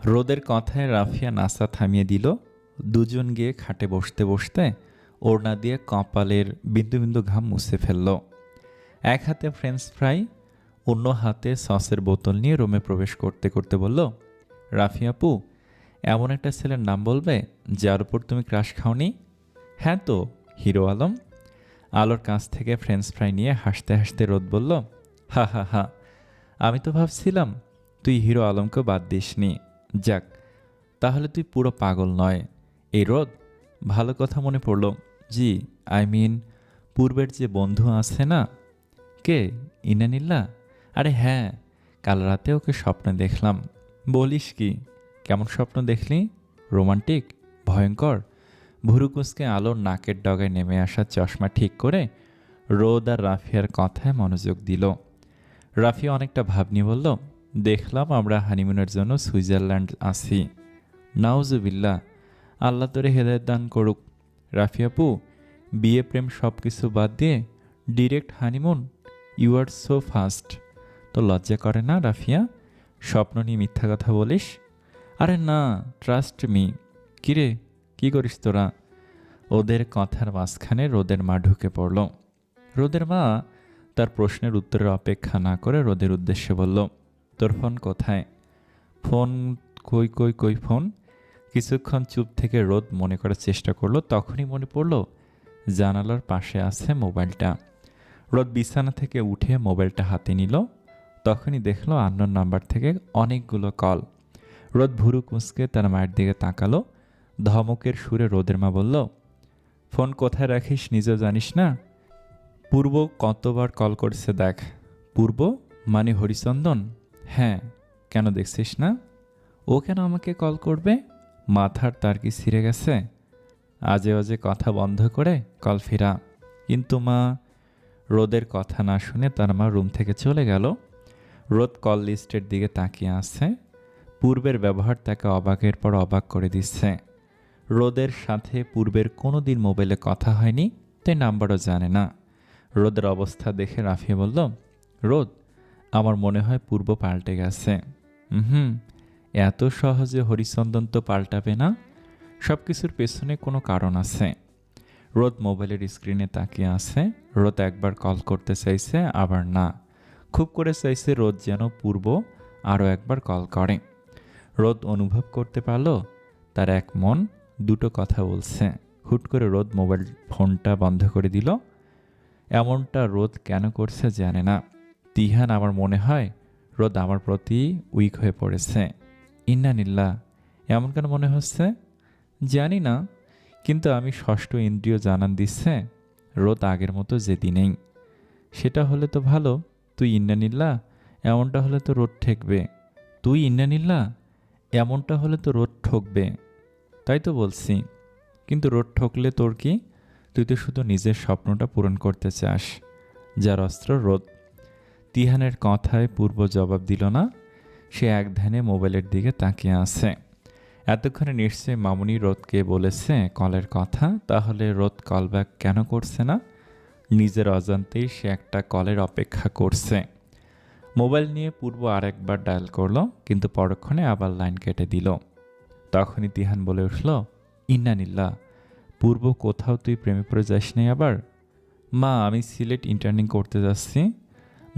রোদের কথায় রাফিয়া নাস্তা থামিয়ে দিল। দুজন গিয়ে খাটে বসতে বসতে ওড়না দিয়ে কপালের বিন্দু বিন্দু ঘাম মুছে ফেলল। এক হাতে ফ্রেঞ্চ ফ্রাই, অন্য হাতে সসের বোতল নিয়ে রুমে প্রবেশ করতে করতে বলল, রাফিয়া আপু, এমন একটা ছেলের নাম বলবে যার উপর তুমি ক্রাশ খাওনি? হ্যাঁ তো, হিরো আলম। আলোর কাছ থেকে ফ্রেঞ্চ ফ্রাই নিয়ে হাসতে হাসতে রোদ বলল, হা হা হা, আমি তো ভাবছিলাম তুই হিরো আলমকেও বাদ দিসনি। যাক, তাহলে তুই পুরো পাগল নয়। এই রোদ, ভালো কথা মনে পড়ল। জি, আই মিন, পূর্বের যে বন্ধু আছে না? কে? ইনানিল্লা? আরে হ্যাঁ, কাল রাতে ওকে স্বপ্নে দেখলাম। বলিস কি? কেমন স্বপ্ন দেখলি? রোমান্টিক? ভয়ঙ্কর? ভুরু কুঁচকে আলোর নাকের ডগায় নেমে আসা চশমা ঠিক করে রোদ আর রাফিয়ার কথায় মনোযোগ দিল। রাফিয়া অনেকটা ভাব নিয়ে বলল, দেখলাম আমরা হানিমুনের জন্য সুইজারল্যান্ড আছি। নাউজুবিল্লাহ, আল্লাহ তোরে হেদায়েত দান করুক। রাফিয়া আপু, বিয়ে প্রেম সব কিছু বাদ দিয়ে direct honeymoon? You are so fast. তো লজ্জা করে না রাফিয়া, স্বপ্ন নিয়ে মিথ্যা কথা বলিস? আরে না, ট্রাস্ট মি। কিরে, কি করিস তোরা? ওদের কথার মাঝখানে রোদের মা ঢুকে পড়ল। রোদের মা তার প্রশ্নের উত্তরের অপেক্ষা না করে রোদের উদ্দেশ্যে বলল, তোর ফোন কোথায়? ফোন? কই কই কই ফোন? কিছুক্ষণ চুপ থেকে রোদ মনে করার চেষ্টা করলো, তখনই মনে পড়ল জানালার পাশে আছে মোবাইলটা। রোদ বিছানা থেকে উঠে মোবাইলটা হাতে নিল, তখনই দেখলো আননোন নাম্বার থেকে অনেকগুলো কল। রোদ ভুরু কুঁচকে তার মায়ের দিকে তাকালো। ধমকের সুরে রোদের মা বলল, ফোন কোথায় রাখিস নিজেও জানিস না? পূর্ব কতবার কল করছে দেখ। পূর্ব মানে হরিচন্দন? হ্যাঁ, কেন দেখছিস না? ও কেন আমাকে কল করবে? মাথার তার কি ছিঁড়ে গেছে? আজে বাজে কথা বন্ধ করে কল ফিরা। কিন্তু মা। রোদের কথা না শুনে তার মা রুম থেকে চলে গেল। রোদ কল লিস্টের দিকে তাকিয়ে আছে। পূর্বের ব্যবহার তাকে অবাকের পর অবাক করে দিচ্ছে। রোদের সাথে পূর্বের কোনো দিন মোবাইলে কথা হয়নি, তাই নাম্বারও জানে না। রোদের অবস্থা দেখে রাফিয়া বলল, রোদ, আমার মনে হয় পূর্ব পাল্টে গেছে। হুম, এত সহজে হরিচন্দন তো পাল্টাবে না, সব কিছুর পেছনে কোনো কারণ আছে। রোদ মোবাইলের স্ক্রিনে তাকিয়ে আছে। রোদ একবার কল করতে চাইছে, আবার না। খুব করে চাইছে রোদ যেন পূর্ব আরও একবার কল করে। রোদ অনুভব করতে পারল তার এক মন দুটো কথা বলছে। হুট করে রোদ মোবাইল ফোনটা বন্ধ করে দিল। এমনটা রোদ কেন করছে জানে না। তিহান, আমার মনে হয় রোদ আমার প্রতি উইক হয়ে পড়েছে। ইন্নানিল্লাহ, এমন কেন মনে হচ্ছে জানি না, কিন্তু আমি ষষ্ঠ ইন্দ্রিয় জানান দিচ্ছে রোদ আগের মতো জেদি নেই। সেটা হলে তো ভালো। তুই ইন্নানিল্লাহ, এমনটা হলে তো রোদ ঠেকবে। তুই ইন্নানিল্লাহ, এমনটা হলে তো রোদ ঠকবে। তাই তো বলছি, কিন্তু রোদ ঠকলে তোর কি? তুই তো শুধু নিজের স্বপ্নটা পূরণ করতে চাস, যার অস্ত্র রোদ। তিহানের কথায় পূর্ব জবাব দিল না। সে এক ধ্যানে মোবাইলের দিকে তাকিয়ে আছে। এতক্ষণে নিশ্চয়ই মামুনি রোদকে বলেছে কলের কথা, তাহলে রোদ কল ব্যাক কেন করছে না? নিজের অজান্তেই সে একটা কলের অপেক্ষা করছে। মোবাইল নিয়ে পূর্ব আরেকবার ডায়াল করলো, কিন্তু পরক্ষণে আবার লাইন কেটে দিল। তখনই তিহান বলে উঠল, ইন্নানিল্লাহ, পূর্ব, কোথাও তুই প্রেমে পড়ে যাস নাই আবার? মা, আমি সিলেট ইন্টার্নিং করতে যাচ্ছি,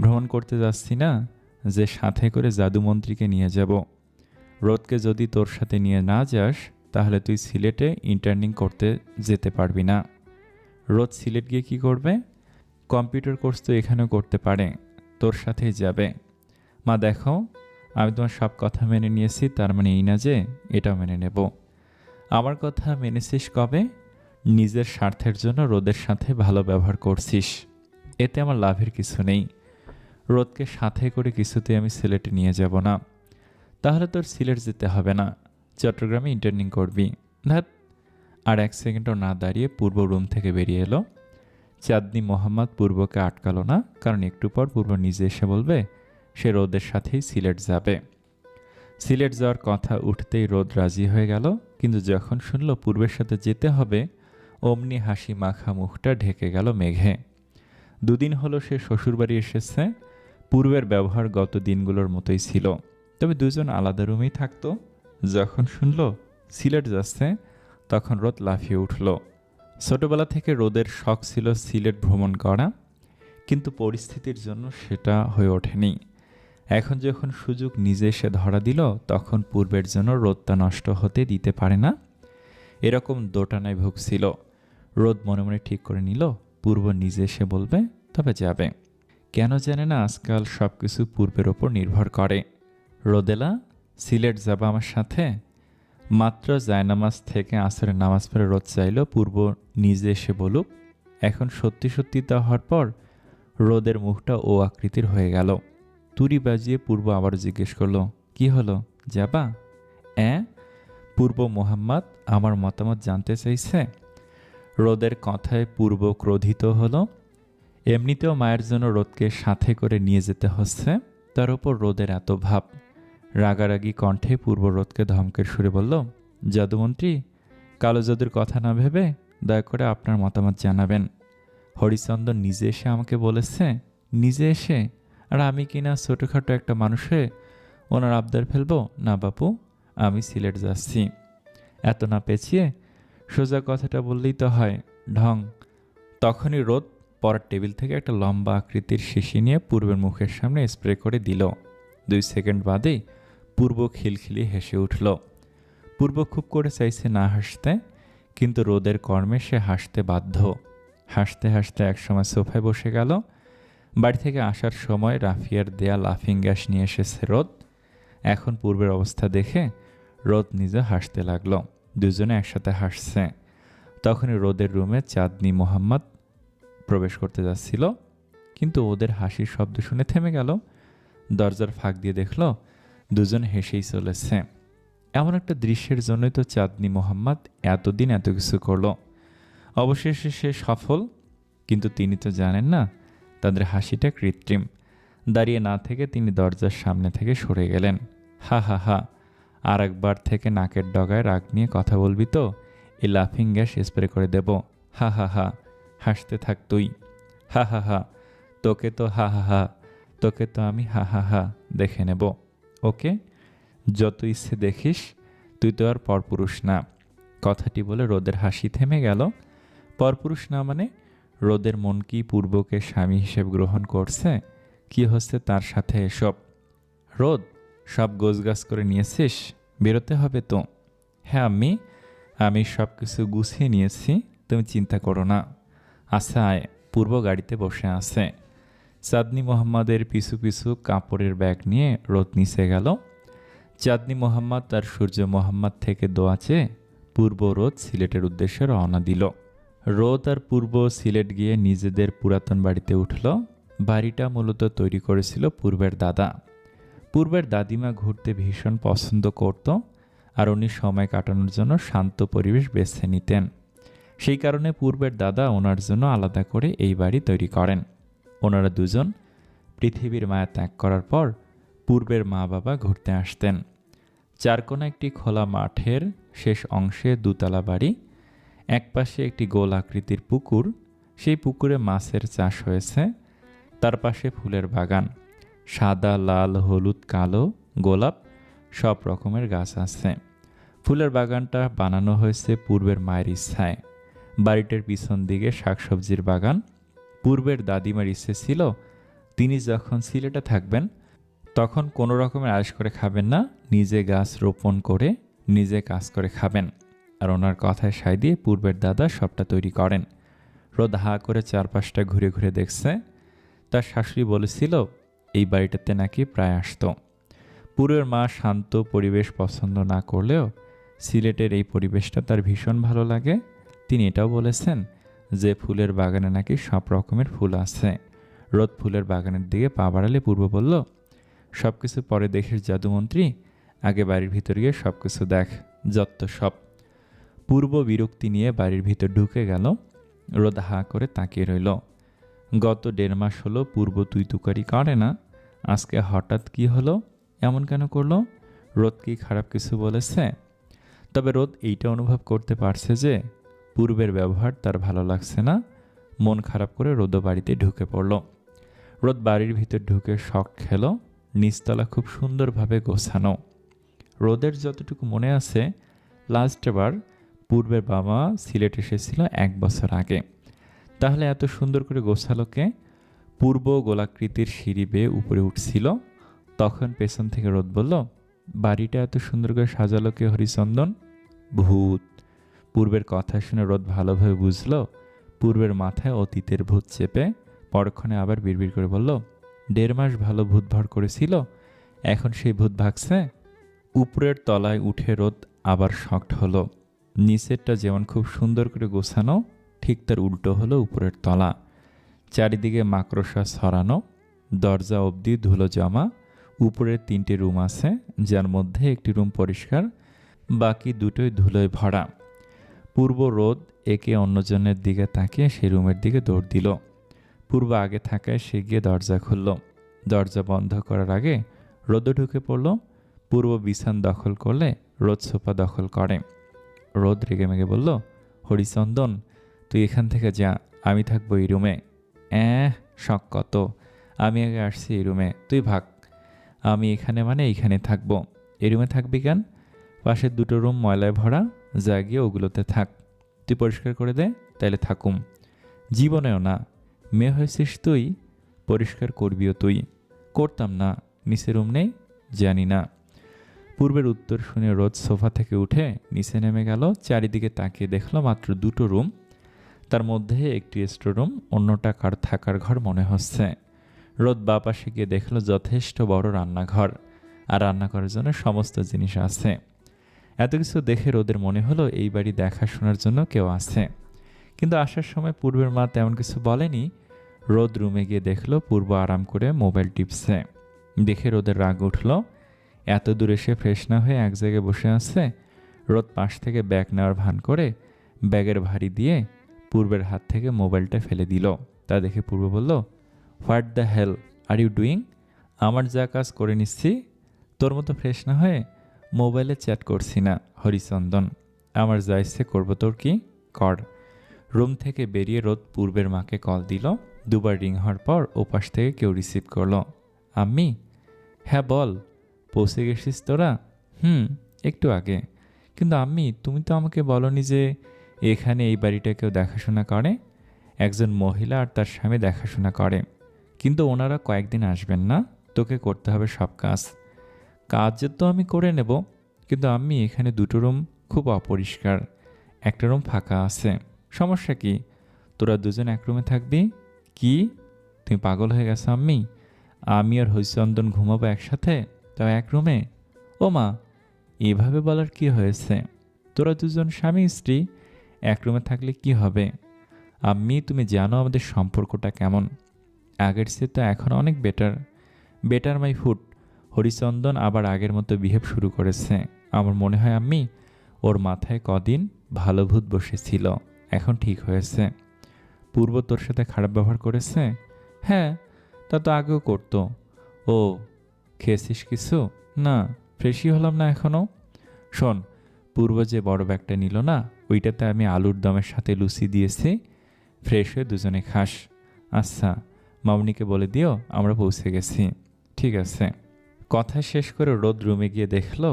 ভ্রমণ করতে যাচ্ছি না, যে সাথে করে জাদুমন্ত্রীকে নিয়ে যাব। রোদকে যদি তোর সাথে নিয়ে না যাস, তাহলে তুই সিলেটে ইন্টার্নিং করতে যেতে পারবি না। রোদ সিলেট গিয়ে কী করবে? কম্পিউটার কোর্স তো এখানেও করতে পারে, তোর সাথেই যাবে। মা দেখো, আমি তোমার সব কথা মেনে নিয়েছি, তার মানে এই না যে এটাও মেনে নেব। আমার কথা মেনেছিস কবে? নিজের স্বার্থের জন্য রোদের সাথে ভালো ব্যবহার করছিস, এতে আমার লাভের কিছু নেই। রোদকে সাথে করে কিছুতে আমি সিলেটে নিয়ে যাব না। তাহলে তোর সিলেট যেতে হবে না, চট্টগ্রামে ইন্টার্নিং করবি। ধ্যাত। আর এক সেকেন্ডও না দাঁড়িয়ে পূর্ব রুম থেকে বেরিয়ে এলো। চাঁদনি মোহাম্মদ পূর্বকে আটকালো না, কারণ একটু পর পূর্ব নিজে এসে বলবে সে রোদের সাথেই সিলেট যাবে। সিলেট যাওয়ার কথা উঠতেই রোদ রাজি হয়ে গেল, কিন্তু যখন শুনল পূর্বের সাথে যেতে হবে, অমনি হাসি মাখা মুখটা ঢেকে গেল মেঘে। দুদিন হলো সে শ্বশুরবাড়ি এসেছে। পূর্বের ব্যবহার গত দিনগুলোর মতোই ছিল, তবে দুজন আলাদা রুমেই থাকতো। যখন শুনল সিলেট যাচ্ছে তখন রোদ লাফিয়ে উঠল। ছোটবেলা থেকে রোদের শখ ছিল সিলেট ভ্রমণ করা, কিন্তু পরিস্থিতির জন্য সেটা হয়ে ওঠেনি। এখন যখন সুযোগ নিজে এসে ধরা দিল, তখন পূর্বের জন্য রোদটা নষ্ট হতে দিতে পারে না, এরকম দোটানায় ভুগছিল। রোদ মনে মনে ঠিক করে নিল পূর্ব নিজে এসে বলবে তবে যাবে। কেন জানে না আজকাল সব কিছু পূর্বের ওপর নির্ভর করে। রোদেলা, সিলেট যাবা আমার সাথে? মাত্র জায়নামাজ থেকে আসরের নামাজ পড়ে রোদ চাইল পূর্ব নিজে এসে বলুক। এখন সত্যি সত্যি তা হওয়ার পর রোদের মুখটা ও আকৃতির হয়ে গেল। তুড়ি বাজিয়ে পূর্ব আবার জিজ্ঞেস করলো, কি হলো, যাবা? পূর্ব মোহাম্মদ আমার মতামত জানতে চাইছে। রোদের কথায় পূর্ব ক্রোধিত হলো। এমনিতেও মায়ের জন্য রোদকে সাথে করে নিয়ে যেতে হচ্ছে, তার উপর রোদের এত ভাব। রাগারাগি কণ্ঠে পূর্ব রোদকে ধমকের সুরে বলল, জাদুমন্ত্রী, কালো জাদুর কথা না ভেবে দয়া করে আপনার মতামত জানাবেন। হরিচন্দন নিজে এসে আমাকে বলেছে, নিজে এসে? আর আমি কিনা ছোটোখাটো একটা মানুষে ওনার আবদার ফেলবো? না বাপু, আমি সিলেট যাচ্ছি। এত না পেঁচিয়ে সোজা কথাটা বললেই তো হয়। ঢং। তখনই রোদ পরের টেবিল থেকে একটা লম্বা আকৃতির শিশি নিয়ে পূর্বের মুখের সামনে স্প্রে করে দিল। 2 সেকেন্ড বাদেই পূর্ব খিলখিলিয়ে হেসে উঠল। পূর্ব খুব করে চাইছে না হাসতে, কিন্তু রোদের কর্মে সে হাসতে বাধ্য। হাসতে হাসতে একসময় সোফায় বসে গেল। বাড়ি থেকে আসার সময় রাফিয়ার দেয়া লাফিং গ্যাস নিয়ে এসেছে রোদ। এখন পূর্বের অবস্থা দেখে রোদ নিজে হাসতে লাগলো। দুজনে একসাথে হাসছে। তখনই রোদের রুমে চাঁদনি মোহাম্মদ প্রবেশ করতে যাচ্ছিল, কিন্তু ওদের হাসির শব্দ শুনে থেমে গেল। দরজার ফাঁক দিয়ে দেখল দুজন হেসেই চলেছে। এমন একটা দৃশ্যের জন্যই তো চাঁদনি মোহাম্মদ এতদিন এত কিছু করলো। অবশেষে সে সফল, কিন্তু তিনি তো জানেন না তাদের হাসিটা কৃত্রিম। দাঁড়িয়ে না থেকে তিনি দরজার সামনে থেকে সরে গেলেন। হা হা হা, আর একবার থেকে নাকের ডগায় রাগ নিয়ে কথা বলবি তো এই লাফিং গ্যাস স্প্রে করে দেব। হা হা হা, হাসতে থাক তুই। হা হা হা, তোকে তো হা হা হা, তোকে তো আমি হা হা হা দেখে নেব। ওকে, যত ইচ্ছে দেখিস, তুই তো আর পরপুরুষ না। কথাটি বলে রোদের হাসি থেমে গেল। পরপুরুষ না মানে? রোদের মন কি পূর্বকে স্বামী হিসেব গ্রহণ করছে? কি হচ্ছে তার সাথে এসব? রোদ, সব গোছগাছ করে নিয়েছিস? বেরোতে হবে তো। হ্যাঁ আমি সব কিছু গুছিয়ে নিয়েছি, তুমি চিন্তা করো না। আচ্ছা আয়। পূর্ব গাড়িতে বসে আছে। চাঁদনি মোহাম্মদের পিছু পিছু কাপড়ের ব্যাগ নিয়ে রোদ নিচে গেল। চাঁদনি মোহাম্মদ তার সূর্য মোহাম্মদ থেকে দোয়া চেয়ে পূর্ব রোদ সিলেটের উদ্দেশ্যে রওনা দিল। রোদ আর পূর্ব সিলেট গিয়ে নিজেদের পুরাতন বাড়িতে উঠল। বাড়িটা মূলত তৈরি করেছিল পূর্বের দাদা। পূর্বের দাদিমা ঘুরতে ভীষণ পছন্দ করত, আর উনি সময় কাটানোর জন্য শান্ত পরিবেশ বেছে নিতেন। সেই কারণে পূর্বের দাদা ওনার জন্য আলাদা করে এই বাড়ি তৈরি করেন। ওনারা দুজন পৃথিবীর মায়া ত্যাগ করার পর পূর্বের মা বাবা ঘুরতে আসতেন। চারকোনা একটি খোলা মাঠের শেষ অংশে দোতলা বাড়ি। একপাশে একটি গোল আকৃতির পুকুর, সেই পুকুরে মাছের চাষ হয়েছে। তার পাশে ফুলের বাগান, সাদা, লাল, হলুদ, কালো, গোলাপ সব রকমের গাছ আছে। ফুলের বাগানটা বানানো হয়েছে পূর্বের মায়ের ইচ্ছায়। বাড়িটার পিছন দিকে শাকসবজির বাগান। পূর্বের দাদিমার ইচ্ছে ছিল তিনি যখন সিলেটে থাকবেন তখন কোনো রকমের আয়েশ করে খাবেন না, নিজে গাছ রোপণ করে নিজে কাজ করে খাবেন। আর ওনার কথায় সায় দিয়ে পূর্বের দাদা সবটা তৈরি করেন। রোদ হা করে চারপাশটা ঘুরে ঘুরে দেখছে। তার শাশুড়ি বলেছিল এই বাড়িটাতে নাকি প্রায় আসতো। পূর্বের মা শান্ত পরিবেশ পছন্দ না করলেও সিলেটের এই পরিবেশটা তার ভীষণ ভালো লাগে। তিনি এটাও বলেছেন যে ফুলের বাগানে নাকি সব রকমের ফুল আছে। রোদ ফুলের বাগানের দিকে পা বাড়ালে পূর্ব বলল, সব কিছু পরে দেখিস জাদুমন্ত্রী, আগে বাড়ির ভিতর গিয়ে সব কিছু দেখ, যত সব। পূর্ব বিরক্তি নিয়ে বাড়ির ভিতর ঢুকে গেল। রোদ হা করে তাকিয়ে রইল। গত 1.5 মাস হলো পূর্ব তুই তুকারি করে না, আজকে হঠাৎ কি হলো, এমন কেন করলো? রোদ কি খারাপ কিছু বলেছে? তবে রোদ এইটা অনুভব করতে পারছে যে পূর্বের ব্যবহার তার ভালো লাগছে না। মন খারাপ করে রোদও বাড়িতে ঢুকে পড়ল। রোদ বাড়ির ভিতর ঢুকে শখ খেল। নিচতলা খুব সুন্দরভাবে গোছানো। রোদের যতটুকু মনে আছে, লাস্ট এবার পূর্বের বাবা সিলেট এসেছিল 1 বছর আগে। তাহলে এত সুন্দর করে গোছালো কে? পূর্ব গোলাকৃতির সিঁড়ি বেয়ে উপরে উঠছিল। তখন পেছন থেকে রোদ বলল, বাড়িটা এত সুন্দর করে সাজালো কে হরিচন্দন? ভূত। পূর্বের কথা শুনে রোদ ভালোভাবে বুঝল পূর্বের মাথায় অতীতের ভূত চেপে। পরক্ষণে আবার বিড়বিড় করে বলল, 1.5 মাস ভালো ভূত ভর করেছিল, এখন সেই ভূত ভাগছে। উপরের তলায় উঠে রোদ আবার শকড হলো। নিচেরটা যেমন খুব সুন্দর করে গোছানো, ঠিক তার উল্টো হলো উপরের তলা। চারিদিকে মাকড়সা ছড়ানো, দরজা অবধি ধুলো জমা। উপরের 3টে রুম আছে, যার মধ্যে একটি রুম পরিষ্কার, বাকি দুটোই ধুলোয় ভরা। পূর্ব রোদ একে অন্যজনের দিকে তাকিয়ে সেই রুমের দিকে দৌড় দিল। পূর্ব আগে থাকায় সে গিয়ে দরজা খুলল। দরজা বন্ধ করার আগে রোদও ঢুকে পড়ল। পূর্ব বিছান দখল করলে রোদ সোফা দখল করে। রোদ রেগেমেগে বলল, হরিচন্দন, তুই এখান থেকে যা, আমি থাকবো এই রুমে। শখ কত, আমি আগে আসছি এই রুমে, তুই ভাগ। আমি এখানে মানে এইখানে থাকবো। এই রুমে থাকবি কেন? পাশের 2টো রুম ময়লায় ভরা, যা গিয়ে ওগুলোতে থাক। তুই পরিষ্কার করে দে, তাইলে থাকুম। জীবনেও না। মেয়ে হয়েছিস তুই, পরিষ্কার করবিও তুই। করতাম না। নিচে রুম নেই? জানি না। পূর্বের উত্তর শুনে রোদ সোফা থেকে উঠে নিচে নেমে গেল। চারিদিকে তাকিয়ে দেখল মাত্র 2টো রুম, তার মধ্যে একটি স্টোররুম, অন্যটা কার থাকার ঘর মনে হচ্ছে। রোদ বাঁ পাশে গিয়ে দেখল যথেষ্ট বড় রান্নাঘর, আর রান্না করার জন্য সমস্ত জিনিস আছে। এত কিছু দেখে রোদের মনে হলো এই বাড়ি দেখাশোনার জন্য কেউ আছে। কিন্তু আসার সময় পূর্বের মা তেমন কিছু বলেনি। রোদ রুমে গিয়ে দেখল পূর্ব আরাম করে মোবাইল টিপছে। দেখে রোদের রাগ উঠল। এত দূর এসে ফ্রেশ না হয়ে এক জায়গায় বসে আছে। রোদ পাশ থেকে ব্যাগ নেওয়ার ভান করে ব্যাগের ভারী দিয়ে পূর্বের হাত থেকে মোবাইলটা ফেলে দিল। তা দেখে পূর্ব বলল, what the hell are you doing? আমার যা কাজ করে নিচ্ছি, তোর মতো ফ্রেশ না হয়ে মোবাইলে চ্যাট করছি না হরিচন্দন। আমার যা ইচ্ছে করবো, তোর কি? কর। রুম থেকে বেরিয়ে রোদ পূর্বের মাকে কল দিল। 2বার রিং হওয়ার পর ওপাশ থেকে কেউ রিসিভ করলো। আম্মি? হ্যাঁ বল, পৌঁছে গেছিস তোরা? একটু আগে। কিন্তু আম্মি, তুমি তো আমাকে বলনি যে এখানে এই বাড়িটা কেউ দেখাশোনা করে। একজন মহিলা আর তার স্বামী দেখাশোনা করে, কিন্তু ওনারা কয়েকদিন আসবেন না, তোকে করতে হবে সব কাজ। কাজ তো আমি করে নেব, কিন্তু আম্মি এখানে 2টো রুম খুব অপরিষ্কার, একটা রুম ফাঁকা আছে। সমস্যা কি? তোরা দুজন এক রুমে থাকবি। কি, তুমি পাগল হয়ে গেছো আম্মি? আমি আর হরিচন্দন ঘুমাবো একসাথে, তাও এক রুমে? ও মা, এভাবে বলার কি হয়েছে? তোরা দুজন স্বামী স্ত্রী এক রুমে থাকলে কি হবে? আম্মি, তুমি জানো আমাদের সম্পর্কটা কেমন। আগের চেয়ে তো এখন অনেক বেটার মাই ফুড। হরিচন্দন আবার আগের মতো বিহেভ শুরু করেছে। আমার মনে হয় আম্মি, ওর মাথায় কদিন ভালো ভূত বসেছিল, এখন ঠিক হয়েছে। পূর্ব তোর সাথে খারাপ ব্যবহার করেছে? হ্যাঁ, তা তো আগেও করতো। ও, খেয়েছিস কিছু? না, ফ্রেশই হলাম না এখনও। শোন, পূর্ব যে বড় ব্যাগটা নিল না, ওইটাতে আমি আলুর দমের সাথে লুচি দিয়েছি, ফ্রেশ হয়ে দুজনে খাস। আচ্ছা, মামনিকে বলে দিও আমরা পৌঁছে গেছি। ঠিক আছে। কথা শেষ করে রোদ রুমে গিয়ে দেখল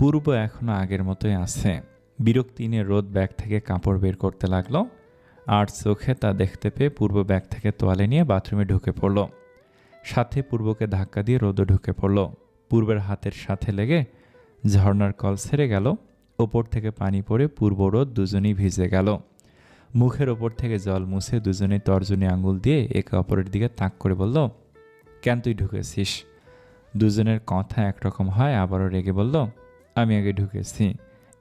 পূর্ব এখনো আগের মতোই আছে। বিরক্তি নিয়ে রোদ ব্যাগ থেকে কাপড় বের করতে লাগলো। আর চোখে তা দেখতে পেয়ে পূর্ব ব্যাগ থেকে তোয়ালে নিয়ে বাথরুমে ঢুকে পড়ল। সাথে পূর্বকে ধাক্কা দিয়ে রোদও ঢুকে পড়ল। পূর্বের হাতের সাথে লেগে ঝর্নার কল ছেড়ে গেল। ওপর থেকে পানি পড়ে পূর্ব রোদ দুজনেই ভিজে গেল। মুখের ওপর থেকে জল মুছে দুজনেই তর্জনী আঙুল দিয়ে একে অপরের দিকে তাক করে বলল, কেন তুই ঢুকেছিস? দুজনের কথা একরকম হয়, আবারও রেগে বলল, আমি আগে ঢুকেছি।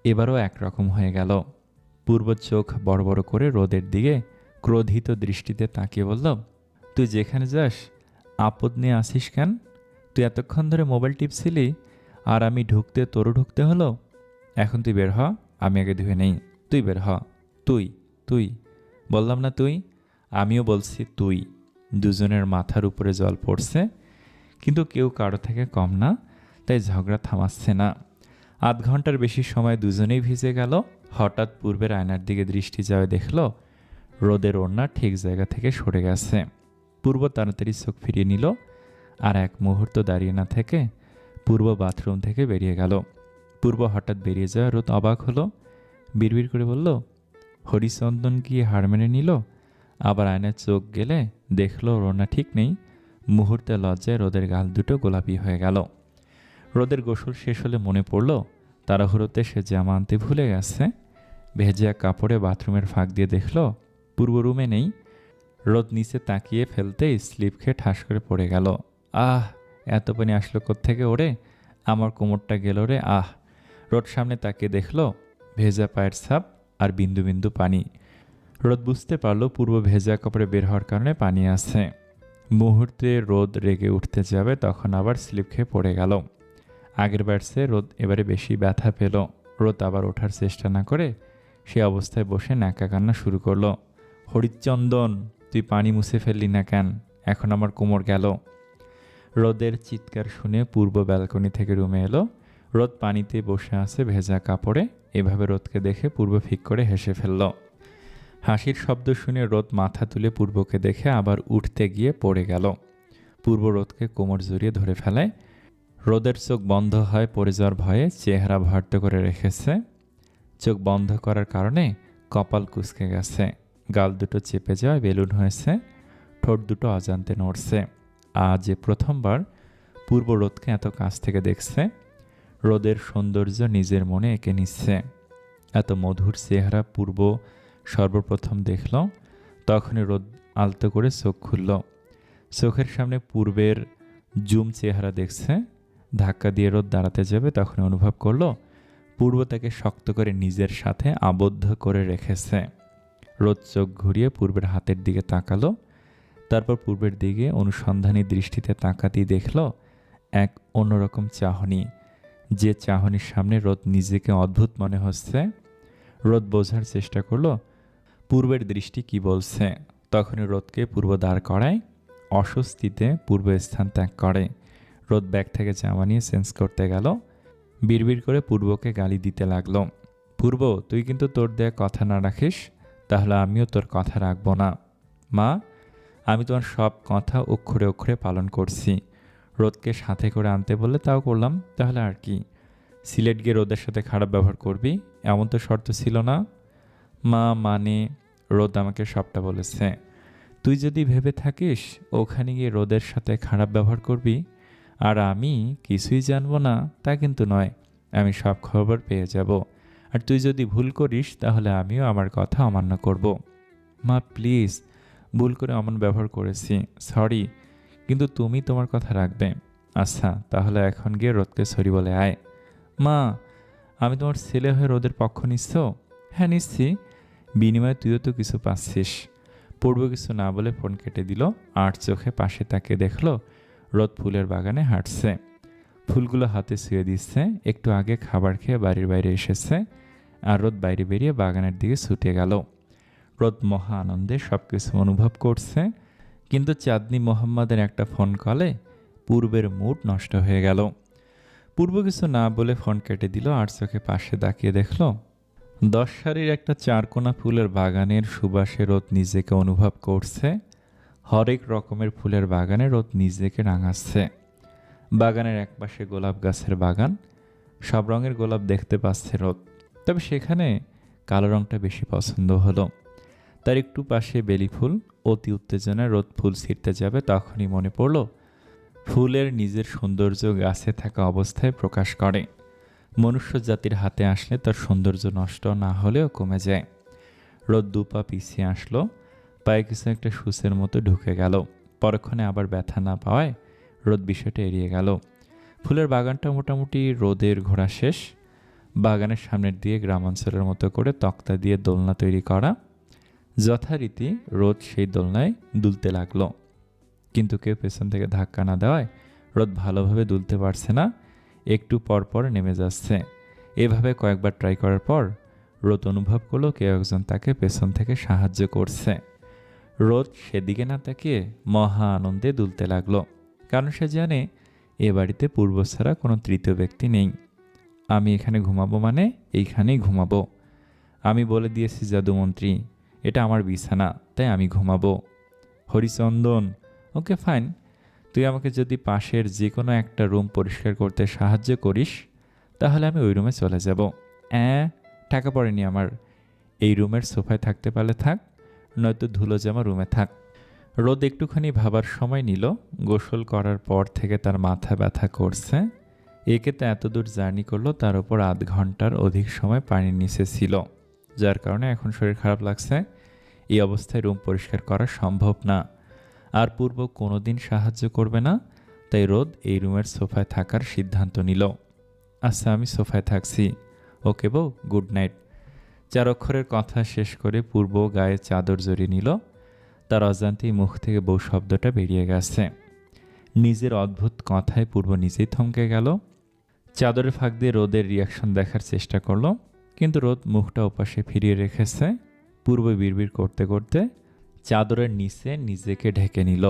এবারও একরকম হয়ে গেল। পূর্ব চোখ বড় বড় করে রোদের দিকে ক্রোধিত দৃষ্টিতে তাকিয়ে বলল, তুই যেখানে যাস আপদ নিয়ে আসিস কেন? তুই এতক্ষণ ধরে মোবাইল টিপছিলি, আর আমি ঢুকতে তোরও ঢুকতে হলো। এখন তুই বের হ, আমি আগে ধুয়ে নেই। তুই বের হ। তুই তুই বললাম না তুই? আমিও বলছি তুই। দুজনের মাথার উপরে জল পড়ছে, কিন্তু কেউ কারো থেকে কম না, তাই ঝগড়া থামাচ্ছে না। আধ ঘন্টার বেশি সময় দুজনেই ভিজে গেল। হঠাৎ পূর্বের আয়নার দিকে দৃষ্টি যাওয়া দেখল রোদের ওড়না ঠিক জায়গা থেকে সরে গেছে। পূর্ব তাড়াতাড়ি চোখ ফিরিয়ে নিল, আর এক মুহূর্ত দাঁড়িয়ে না থেকে পূর্ব বাথরুম থেকে বেরিয়ে গেল। পূর্ব হঠাৎ বেরিয়ে যায়। রোদ অবাক হলো, বিড়বিড় করে বলল, হরিচন্দন কি হার মেনে নিল? আবার আয়নায় চোখ গেলে দেখলো রোনা ঠিক নেই। মুহূর্তে লজ্জায় রোদের গাল দুটো গোলাপি হয়ে গেল। রোদের গোসল শেষ হলে মনে পড়ল তাড়াহুড়োতে সে জামা আনতে ভুলে গেছে। ভেজা কাপড়ে বাথরুমের ফাঁক দিয়ে দেখল পূর্ব রুমে নেই। রোদ নিচে তাকিয়ে ফেলতেই স্লিপ খেয়ে ঠাস করে পড়ে গেল। আহ, এত পানি আসলো কোত্থেকে ওরে? আমার কোমরটা গেল রে, আহ। রোদ সামনে তাকিয়ে দেখল ভেজা পায়ের ছাপ আর বিন্দু বিন্দু পানি। রোদ বুঝতে পারল পূর্ব ভেজা কাপড়ে বের হওয়ার কারণে পানি আছে। মুহূর্তে রোদ রেগে উঠতে যাবে, তখন আবার স্লিপ খেয়ে পড়ে গেল। আগের বারসে রোদ এবারে বেশি ব্যথা পেল। রোদ আবার ওঠার চেষ্টা না করে সে অবস্থায় বসে ন্যাকা কান্না শুরু করলো। হরিচন্দন, তুই পানি মুছে ফেললি না কেন? এখন আমার কোমর গেল। রোদের চিৎকার শুনে পূর্ব ব্যালকনি থেকে রুমে এলো। রোদ পানিতে বসে আছে ভেজা কাপড়ে। এভাবে রোদকে দেখে পূর্ব ফিক করে হেসে ফেলল। হাসির শব্দ শুনে রোদ মাথা তুলে পূর্বকে দেখে আবার উঠতে গিয়ে পড়ে গেল। পূর্ব রোদকে কোমর জড়িয়ে ধরে ফেলায়। রোদের চোখ বন্ধ হয় পড়ে যাওয়ার ভয়ে, চেহারা ভর্ত করে রেখেছে। চোখ বন্ধ করার কারণে কপাল কুঁচকে গেছে, গাল দুটো চেপে যাওয়ায় বেলুন হয়েছে, ঠোঁট দুটো অজান্তে নড়ছে। আজ প্রথমবার পূর্ব রোদকে এত কাছ থেকে দেখছে। রোদের সৌন্দর্য নিজের মনে এঁকে নিচ্ছে। এত মধুর চেহারা পূর্ব সর্বপ্রথম দেখল। তখনই রোদ আলতো করে চোখ খুলল। চোখের সামনে পূর্বের জুম চেহারা দেখছে। ধাক্কা দিয়ে রোদ দাঁড়াতে যাবে, তখন অনুভব করল পূর্ব তাকে শক্ত করে নিজের সাথে আবদ্ধ করে রেখেছে। রোদ চোখ ঘুরিয়ে পূর্বের হাতের দিকে তাকালো। তারপর পূর্বের দিকে অনুসন্ধানী দৃষ্টিতে তাকাতেই দেখল এক অন্যরকম চাহনি। যে চাহনির সামনে রোদ নিজেকে অদ্ভুত মনে হচ্ছে। রোদ বোঝার চেষ্টা করলো পূর্বের দৃষ্টি কি বলছে। তখনই রোদকে পূর্ব দাঁড় করায়। অস্বস্তিতে পূর্ব স্থান ত্যাগ করে। রোদ ব্যাগ থেকে জামা নিয়ে চেঞ্জ করতে গেল। বিড়বিড় করে পূর্বকে গালি দিতে লাগলো। পূর্ব, তুই কিন্তু তোর দেয়া কথা না রাখিস, তাহলে আমিও তোর কথা রাখবো না। মা, আমি তোমার সব কথা অক্ষরে অক্ষরে পালন করছি। রোদকে সাথে করে আনতে বললে তাও করলাম, তাহলে আর কি? সিলেট গিয়ে রোদের সাথে খারাপ ব্যবহার করবি এমন তো শর্ত ছিল না। মা, মানে রোদ আমাকে সবটা বলেছে। তুই যদি ভেবে থাকিস ওখানে গিয়ে রোদের সাথে খারাপ ব্যবহার করবি আর আমি কিছুই জানবো না, তা কিন্তু নয়। আমি সব খবর পেয়ে যাব। আর তুই যদি ভুল করিস তাহলে আমিও আমার কথা অমান্য করব। মা প্লিজ, ভুল করে অমন ব্যবহার করেছি, সরি, কিন্তু তুমি তোমার কথা রাখবে। আচ্ছা, তাহলে এখন গিয়ে রোদকে সরি বলে আয়। মা, আমি তোমার ছেলে হয়ে রোদের পক্ষ নিচ্ছ? হ্যাঁ নিচ্ছি, বিনিময়ে তুইও তো কিছু পাচ্ছিস। পূর্ব কিছু না বলে ফোন কেটে দিল। আর চোখে পাশে তাকে দেখলো রোদ ফুলের বাগানে হাঁটছে, ফুলগুলো হাতে ছুঁয়ে দিচ্ছে। একটু আগে খাবার খেয়ে বাড়ির বাইরে এসেছে, আর রোদ বাইরে বেরিয়ে বাগানের দিকে ছুটে গেল। রোদ মহা আনন্দে সব কিছু অনুভব করছে, কিন্তু চাঁদনি মোহাম্মদের একটা ফোন কলে পূর্বের মুড নষ্ট হয়ে গেল। পূর্ব কিছু না বলে ফোন কেটে দিল। আর চোখে পাশে তাকিয়ে দেখল 10 সারির একটা চারকোনা ফুলের বাগানের সুবাসে রোদ নিজেকে অনুভব করছে। হরেক রকমের ফুলের বাগানে রোদ নিজেকে রাঙাচ্ছে। বাগানের একপাশে গোলাপ গাছের বাগান, সব রঙের গোলাপ দেখতে পাচ্ছে রোদ। তবে সেখানে কালো রঙটা বেশি পছন্দ হলো তার। একটু পাশে বেলি ফুল। অতি উত্তেজনায় রোদ ফুল ছিঁড়তে যাবে, তখনই মনে পড়ল ফুলের নিজের সৌন্দর্য গাছে থাকা অবস্থায় প্রকাশ করে। মনুষ্য জাতির হাতে আসলে তার সৌন্দর্য নষ্ট না হলেও কমে যায়। রোদ দুপা পিছিয়ে আসলো, পায়ে কিছু একটা সূচের মতো ঢুকে গেল। পরক্ষণে আবার ব্যথা না পাওয়ায় রোদ বিষয়টা এড়িয়ে গেল। ফুলের বাগানটা মোটামুটি রোদের ঘোরা শেষ। বাগানের সামনের দিয়ে গ্রামাঞ্চলের মতো করে তক্তা দিয়ে দোলনা তৈরি করা। যথারীতি রোদ সেই দোলনায় দুলতে লাগলো, কিন্তু কেউ পেছন থেকে ধাক্কা না দেওয়ায় রোদ ভালোভাবে দুলতে পারছে না, একটু পর পর নেমে যাচ্ছে। এভাবে কয়েকবার ট্রাই করার পর রোদ অনুভব করলো কেউ একজন তাকে পেছন থেকে সাহায্য করছে। রোদ সেদিকে না তাকিয়ে মহা আনন্দে দুলতে লাগলো, কারণ সে জানে এ বাড়িতে পূর্ব ছাড়া কোনো তৃতীয় ব্যক্তি নেই। আমি এখানে ঘুমাবো মানে এইখানেই ঘুমাবো। আমি বলে দিয়েছি জাদুমন্ত্রী, এটা আমার বিছানা, তাই আমি ঘুমাবো। হরিচন্দন, ওকে ফাইন, তুই আমাকে যদি পাশের যে কোনো একটা রুম পরিষ্কার করতে সাহায্য করিস তাহলে আমি ওই রুমে চলে যাব। টাকা পড়েনি আমার। এই রুমের সোফায় থাকতে পারলে থাক, নয়তো ধুলো জামা রুমে থাক। রোদ একটুখানি ভাবার সময় নিল। গোসল করার পর থেকে তার মাথা ব্যথা করছে। একে তো এত দূর জার্নি করলো, তার উপর আধ ঘন্টার অধিক সময় পানির নিচে ছিল, যার কারণে এখন শরীর খারাপ লাগছে। এই অবস্থায় রুম পরিষ্কার করা সম্ভব না, আর পূর্ব কোনোদিন সাহায্য করবে না। তাই রোদ এই রুমের সোফায় থাকার সিদ্ধান্ত নিল। আচ্ছা, আমি সোফায় থাকছি। ওকে বউ, গুড নাইট। 4 অক্ষরের কথা শেষ করে পূর্ব গায়ে চাদর জড়িয়ে নিল। তার অজান্তেই মুখ থেকে বউ শব্দটা বেরিয়ে গেছে। নিজের অদ্ভুত কথায় পূর্ব নিজেই থমকে গেল। চাদরের ফাঁক দিয়ে রোদের রিয়াকশন দেখার চেষ্টা করলো, কিন্তু রোদ মুখটা ওপাশে ফিরিয়ে রেখেছে। পূর্ব বিড়বিড় করতে করতে চাদরের নিচে নিজেকে ঢেকে নিল।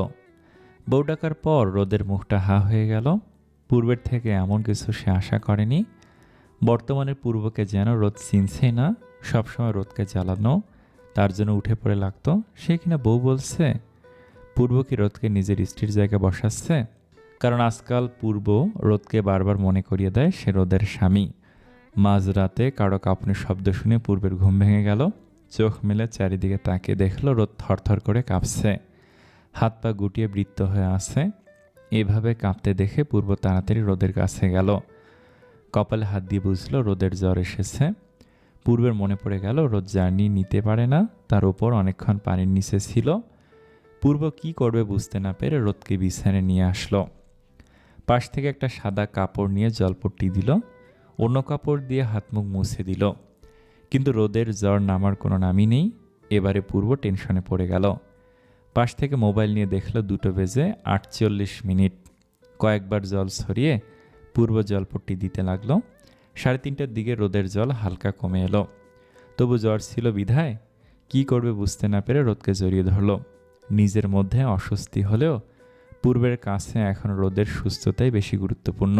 বউ ডাকার পর রোদের মুখটা হা হয়ে গেল। পূর্বের থেকে এমন কিছু সে আশা করেনি। বর্তমানের পূর্বকে যেন রোদ চিনছেই না। সবসময় রোদকে জ্বালানো তার জন্য উঠে পড়ে লাগতো। সে কিনা বউ বলছে। পূর্ব কি রোদকে নিজের স্ত্রীর জায়গায় বসাচ্ছে? কারণ আজকাল পূর্ব রোদকে বারবার মনে করিয়ে দেয় সে রোদের স্বামী। মাঝরাতে কারো কাঁপুনির শব্দ শুনে পূর্বের ঘুম ভেঙে গেল। চোখ মেলে চারিদিকে তাকিয়ে দেখল রোদ থরথর করে কাঁপছে, হাত পা গুটিয়ে বৃত্ত হয়ে আছে। এভাবে কাঁপতে দেখে পূর্ব তাড়াতাড়ি রোদের কাছে গেল। কপালে হাত দিয়ে বুঝল রোদের জ্বর এসেছে। পূর্বের মনে পড়ে গেল রোদ জার্নি নিতে পারে না, তার উপর অনেকক্ষণ পানির নিচে ছিল। পূর্ব কি করবে বুঝতে না পেরে রোদকে বিছানায় নিয়ে আসলো। পাশ থেকে একটা সাদা কাপড় নিয়ে জলপট্টি দিল, অন্য কাপড় দিয়ে হাত মুখ মুছে দিল। কিন্তু রোদের জ্বর নামার কোনো নামই নেই। এবারে পূর্ব টেনশনে পড়ে গেল। পাশ থেকে মোবাইল নিয়ে দেখল 2:48। কয়েকবার জল ছড়িয়ে পূর্ব জলপট্টি দিতে লাগলো। 3:30টার দিকে রোদের জল হালকা কমে এলো। তবু জ্বর ছিল বিধায় কি করবে বুঝতে না পেরে রোদকে জড়িয়ে ধরল। নিজের মধ্যে অস্বস্তি হলেও পূর্বের কাছে এখন রোদের সুস্থতাই বেশি গুরুত্বপূর্ণ।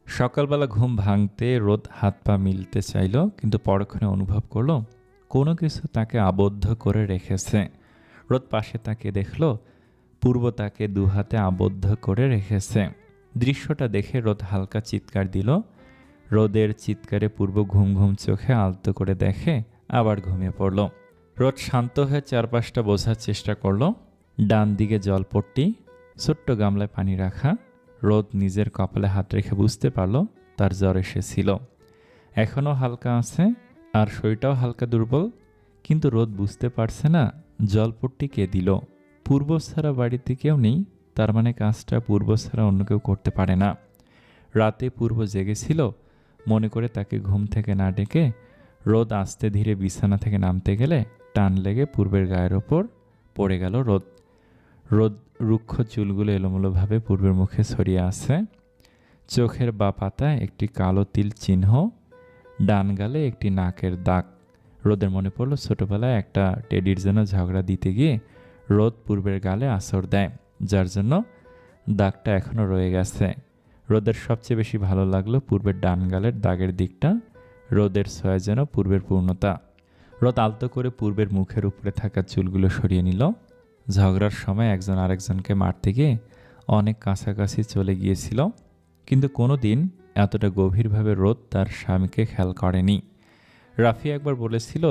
সকালবেলা ঘুম ভাঙতে রোদ হাত পা মিলতে চাইল, কিন্তু পরক্ষণে অনুভব করল কোনো কিছু তাকে আবদ্ধ করে রেখেছে। রোদ পাশে তাকে দেখল পূর্ব তাকে দুহাতে আবদ্ধ করে রেখেছে। দৃশ্যটা দেখে রোদ হালকা চিৎকার দিল। রোদের চিৎকারে পূর্ব ঘুম ঘুম চোখে আলতো করে দেখে, আবার ঘুমিয়ে পড়ল। রোদ শান্ত হয়ে চারপাশটা বোঝার চেষ্টা করল। ডান দিকে জলপট্টি, ছোট্ট গামলায় পানি রাখা। রোদ নিজের কপালে হাত রেখে বুঝতে পারল তার জ্বর এসেছিল। এখনও হালকা আছে, আর শরীরটাও হালকা দুর্বল। কিন্তু রোদ বুঝতে পারছে না জলপট্টি কে দিল। পূর্ব ছাড়া বাড়িতে কেউ নেই, তার মানে কাজটা পূর্ব ছাড়া অন্য কেউ করতে পারে না। রাতে পূর্ব জেগেছিল মনে করে তাকে ঘুম থেকে না ডেকে রোদ আস্তে ধীরে বিছানা থেকে নামতে গেলে টান লেগে পূর্বের গায়ের ওপর পড়ে গেল রোদ। রোদ রুক্ষ চুলগুলো এলোমেলোভাবে পূর্বের মুখে ছড়িয়ে আছে। চোখের বা পাতায় একটি কালো তিল চিহ্ন, ডান গালে একটি নাকের দাগ। রোদের মনে পড়ল ছোটবেলায় একটা টেডির জন্য ঝগড়া দিতে গিয়ে রোদ পূর্বের গালে আছর দেয়, যার জন্য দাগটা এখনও রয়ে গেছে। রোদের সবচেয়ে বেশি ভালো লাগলো পূর্বের ডান গালের দাগের দিকটা। রোদের ছোঁয়া যেন পূর্বের পূর্ণতা। রোদ আলতো করে পূর্বের মুখের উপরে থাকা চুলগুলো সরিয়ে নিল। ঝগড়ার সময় একজন আরেকজনকে মারতে গিয়ে অনেক কাছাকাছি চলে গিয়েছিল, কিন্তু কোনো দিন এতটা গভীরভাবে রোদ তার স্বামীকে খেয়াল করেনি। রাফি একবার বলেছিল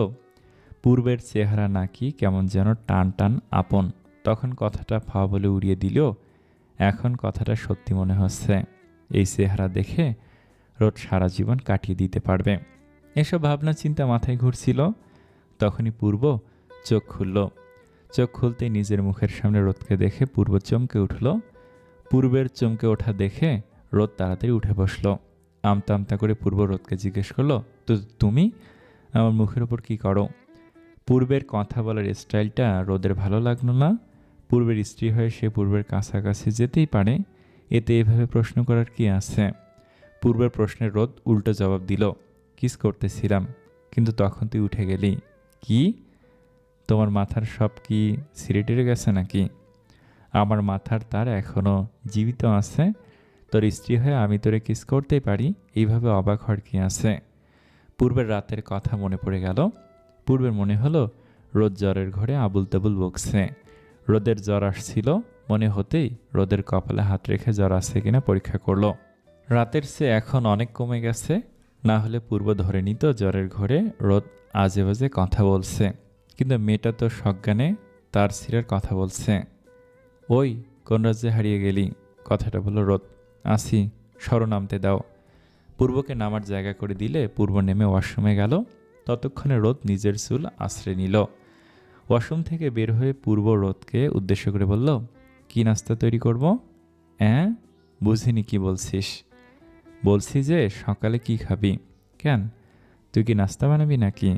পূর্বের চেহারা নাকি কেমন যেন টান টান আপন। তখন কথাটা ফা বলে উড়িয়ে দিলেও এখন কথাটা সত্যি মনে হচ্ছে। এই চেহারা দেখে রোদ সারা জীবন কাটিয়ে দিতে পারবে। এসব ভাবনা চিন্তা মাথায় ঘুরছিল। তখনই পূর্ব চোখ খুলল। চোখ খুলতেই নিজের মুখের সামনে রোদকে দেখে পূর্ব চমকে উঠল। পূর্বের চমকে ওঠা দেখে রোদ তাড়াতাড়ি উঠে বসল। আমতা আমতা করে পূর্ব রোদকে জিজ্ঞেস করলো, তো তুমি আমার মুখের ওপর কি করো? পূর্বের কথা বলার স্টাইলটা রোদের ভালো লাগলো না। পূর্বের স্ত্রী হয়ে সে পূর্বের কাছাকাছি যেতেই পারে, এতে এভাবে প্রশ্ন করার কি আছে? পূর্বের প্রশ্নের রোদ উল্টো জবাব দিল, কিস করতেছিলাম, কিন্তু তখন তুই উঠে গেলি। কি? তোমার মাথার সব কি সিরিটেরে গেছে নাকি? আমার মাথার তার এখনও জীবিত আছে। তোর স্ত্রী হয়ে আমি তোরে কিস করতেই পারি, এইভাবে অবাক হওয়ার কি আছে? পূর্বের রাতের কথা মনে পড়ে গেল। পূর্বের মনে হলো রোদ জ্বরের ঘরে আবুল তাবুল বকছে। রোদের জ্বর আসছিল মনে হতেই রোদের কপালে হাত রেখে জ্বর আছে কিনা পরীক্ষা করলো। রাতের চেয়ে এখন অনেক কমে গেছে, না হলে পূর্ব ধরে নিত জ্বরের ঘরে রোদ আজে বাজে কথা বলছে। কিন্তু মেয়েটা তো সজ্ঞানে তার ছিঁড়ের কথা বলছে। ওই, কোন রাজ্যে হারিয়ে গেলি? কথাটা বলল রোদ। আসি, সরো নামতে দাও। পূর্বকে নামার জায়গা করে দিলে পূর্ব নেমে ওয়াশরুমে গেল। ততক্ষণে রোদ নিজের চুল আশ্রয় নিল। ওয়াশরুম থেকে বের হয়ে পূর্ব রোদকে উদ্দেশ্য করে বলল, কি নাস্তা তৈরি করব? অ্যাঁ, বুঝিনি কি বলছিস? বলছি যে সকালে কি খাবি? কেন, তুই কি নাস্তা বানাবি নাকি?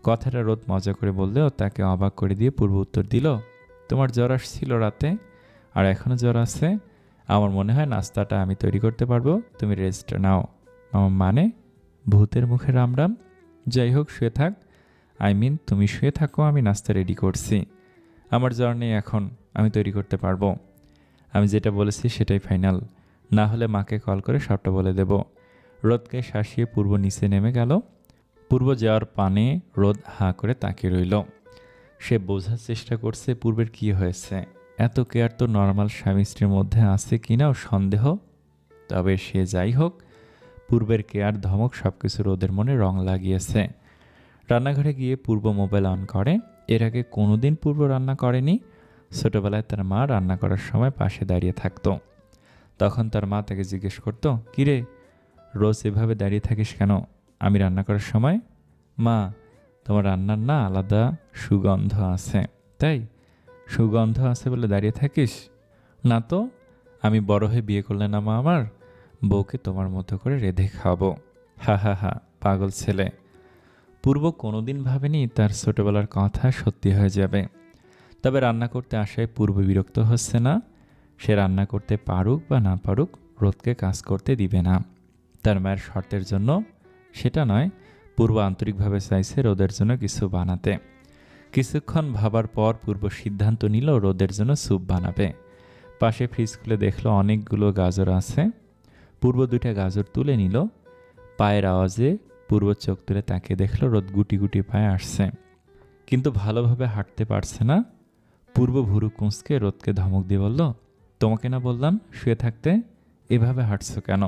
কথাটা রোদ মজা করে বললেও তাকে অবাক করে দিয়ে পূর্ব উত্তর দিল, তোমার জ্বর আসছিল রাতে, আর এখনও জ্বর আছে। আমার মনে হয় নাস্তাটা আমি তৈরি করতে পারবো, তুমি রেস্ট নাও। মানে? ভূতের মুখে রামরাম। যাই হোক, শুয়ে থাক। তুমি শুয়ে থাকো, আমি নাস্তা রেডি করছি। আমার জ্বর নেই এখন, আমি তৈরি করতে পারবো। আমি যেটা বলেছি সেটাই ফাইনাল, না হলে মাকে কল করে সবটা বলে দেব। রোদকে শাসিয়ে পূর্ব নিচে নেমে গেল। পূর্ব যাওয়ার পানে রোদ হাঁ করে তাকিয়ে রইল। সে বোঝার চেষ্টা করছে পূর্বের কি হয়েছে। এত কেয়ার তো নর্মাল স্বামী স্ত্রীর মধ্যে আছে কিনাও সন্দেহ। তবে সে যাই হোক, পূর্বের কেয়ার ধমক সবকিছু রোদের মনে রং লাগিয়েছে। রান্নাঘরে গিয়ে পূর্ব মোবাইল অন করে। এর আগে কোনোদিন পূর্ব রান্না করেনি। ছোটবেলায় তার মা রান্না করার সময় পাশে দাঁড়িয়ে থাকতো। তখন তার মা তাকে জিজ্ঞেস করতো, কিরে, রোজ এভাবে দাঁড়িয়ে থাকিস কেন আমি রান্না করার সময়? মা, তোমার রান্নার না আলাদা সুগন্ধ আছে, তাই সুগন্ধ আছে বলে দাঁড়িয়ে থাকিস? না তো, আমি বড় হয়ে বিয়ে করলে না মা আমার, বউকে তোমার মতো করে রেঁধে খাওয়াবো। হা হা হা, পাগল ছেলে। পূর্ব কোনোদিন ভাবেনি তার ছোটবেলার কথা সত্যি হয়ে যাবে। তবে রান্না করতে আসায় পূর্ব বিরক্ত হচ্ছে না। সে রান্না করতে পারুক বা না পারুক, রোদকে কাজ করতে দিবে না। তার মায়ের শর্তের জন্য সেটা নয়, পূর্ব আন্তরিকভাবে চাইছে রোদের জন্য কিছু বানাতে। কিছুক্ষণ ভাবার পর পূর্ব সিদ্ধান্ত নিল রোদের জন্য স্যুপ বানাবে। পাশে ফ্রিজ খুলে দেখলো অনেকগুলো গাজর আছে। পূর্ব 2টা গাজর তুলে নিল। পায়ের আওয়াজে পূর্ব চোখ তুলে তাকিয়ে দেখলো রোদ গুটি গুটি পায়ে আসছে, কিন্তু ভালোভাবে হাঁটতে পারছে না। পূর্ব ভুরু কুঁচকে রোদকে ধমক দিয়ে বলল, তোমাকে না বললাম শুয়ে থাকতে, এভাবে হাঁটছো কেন?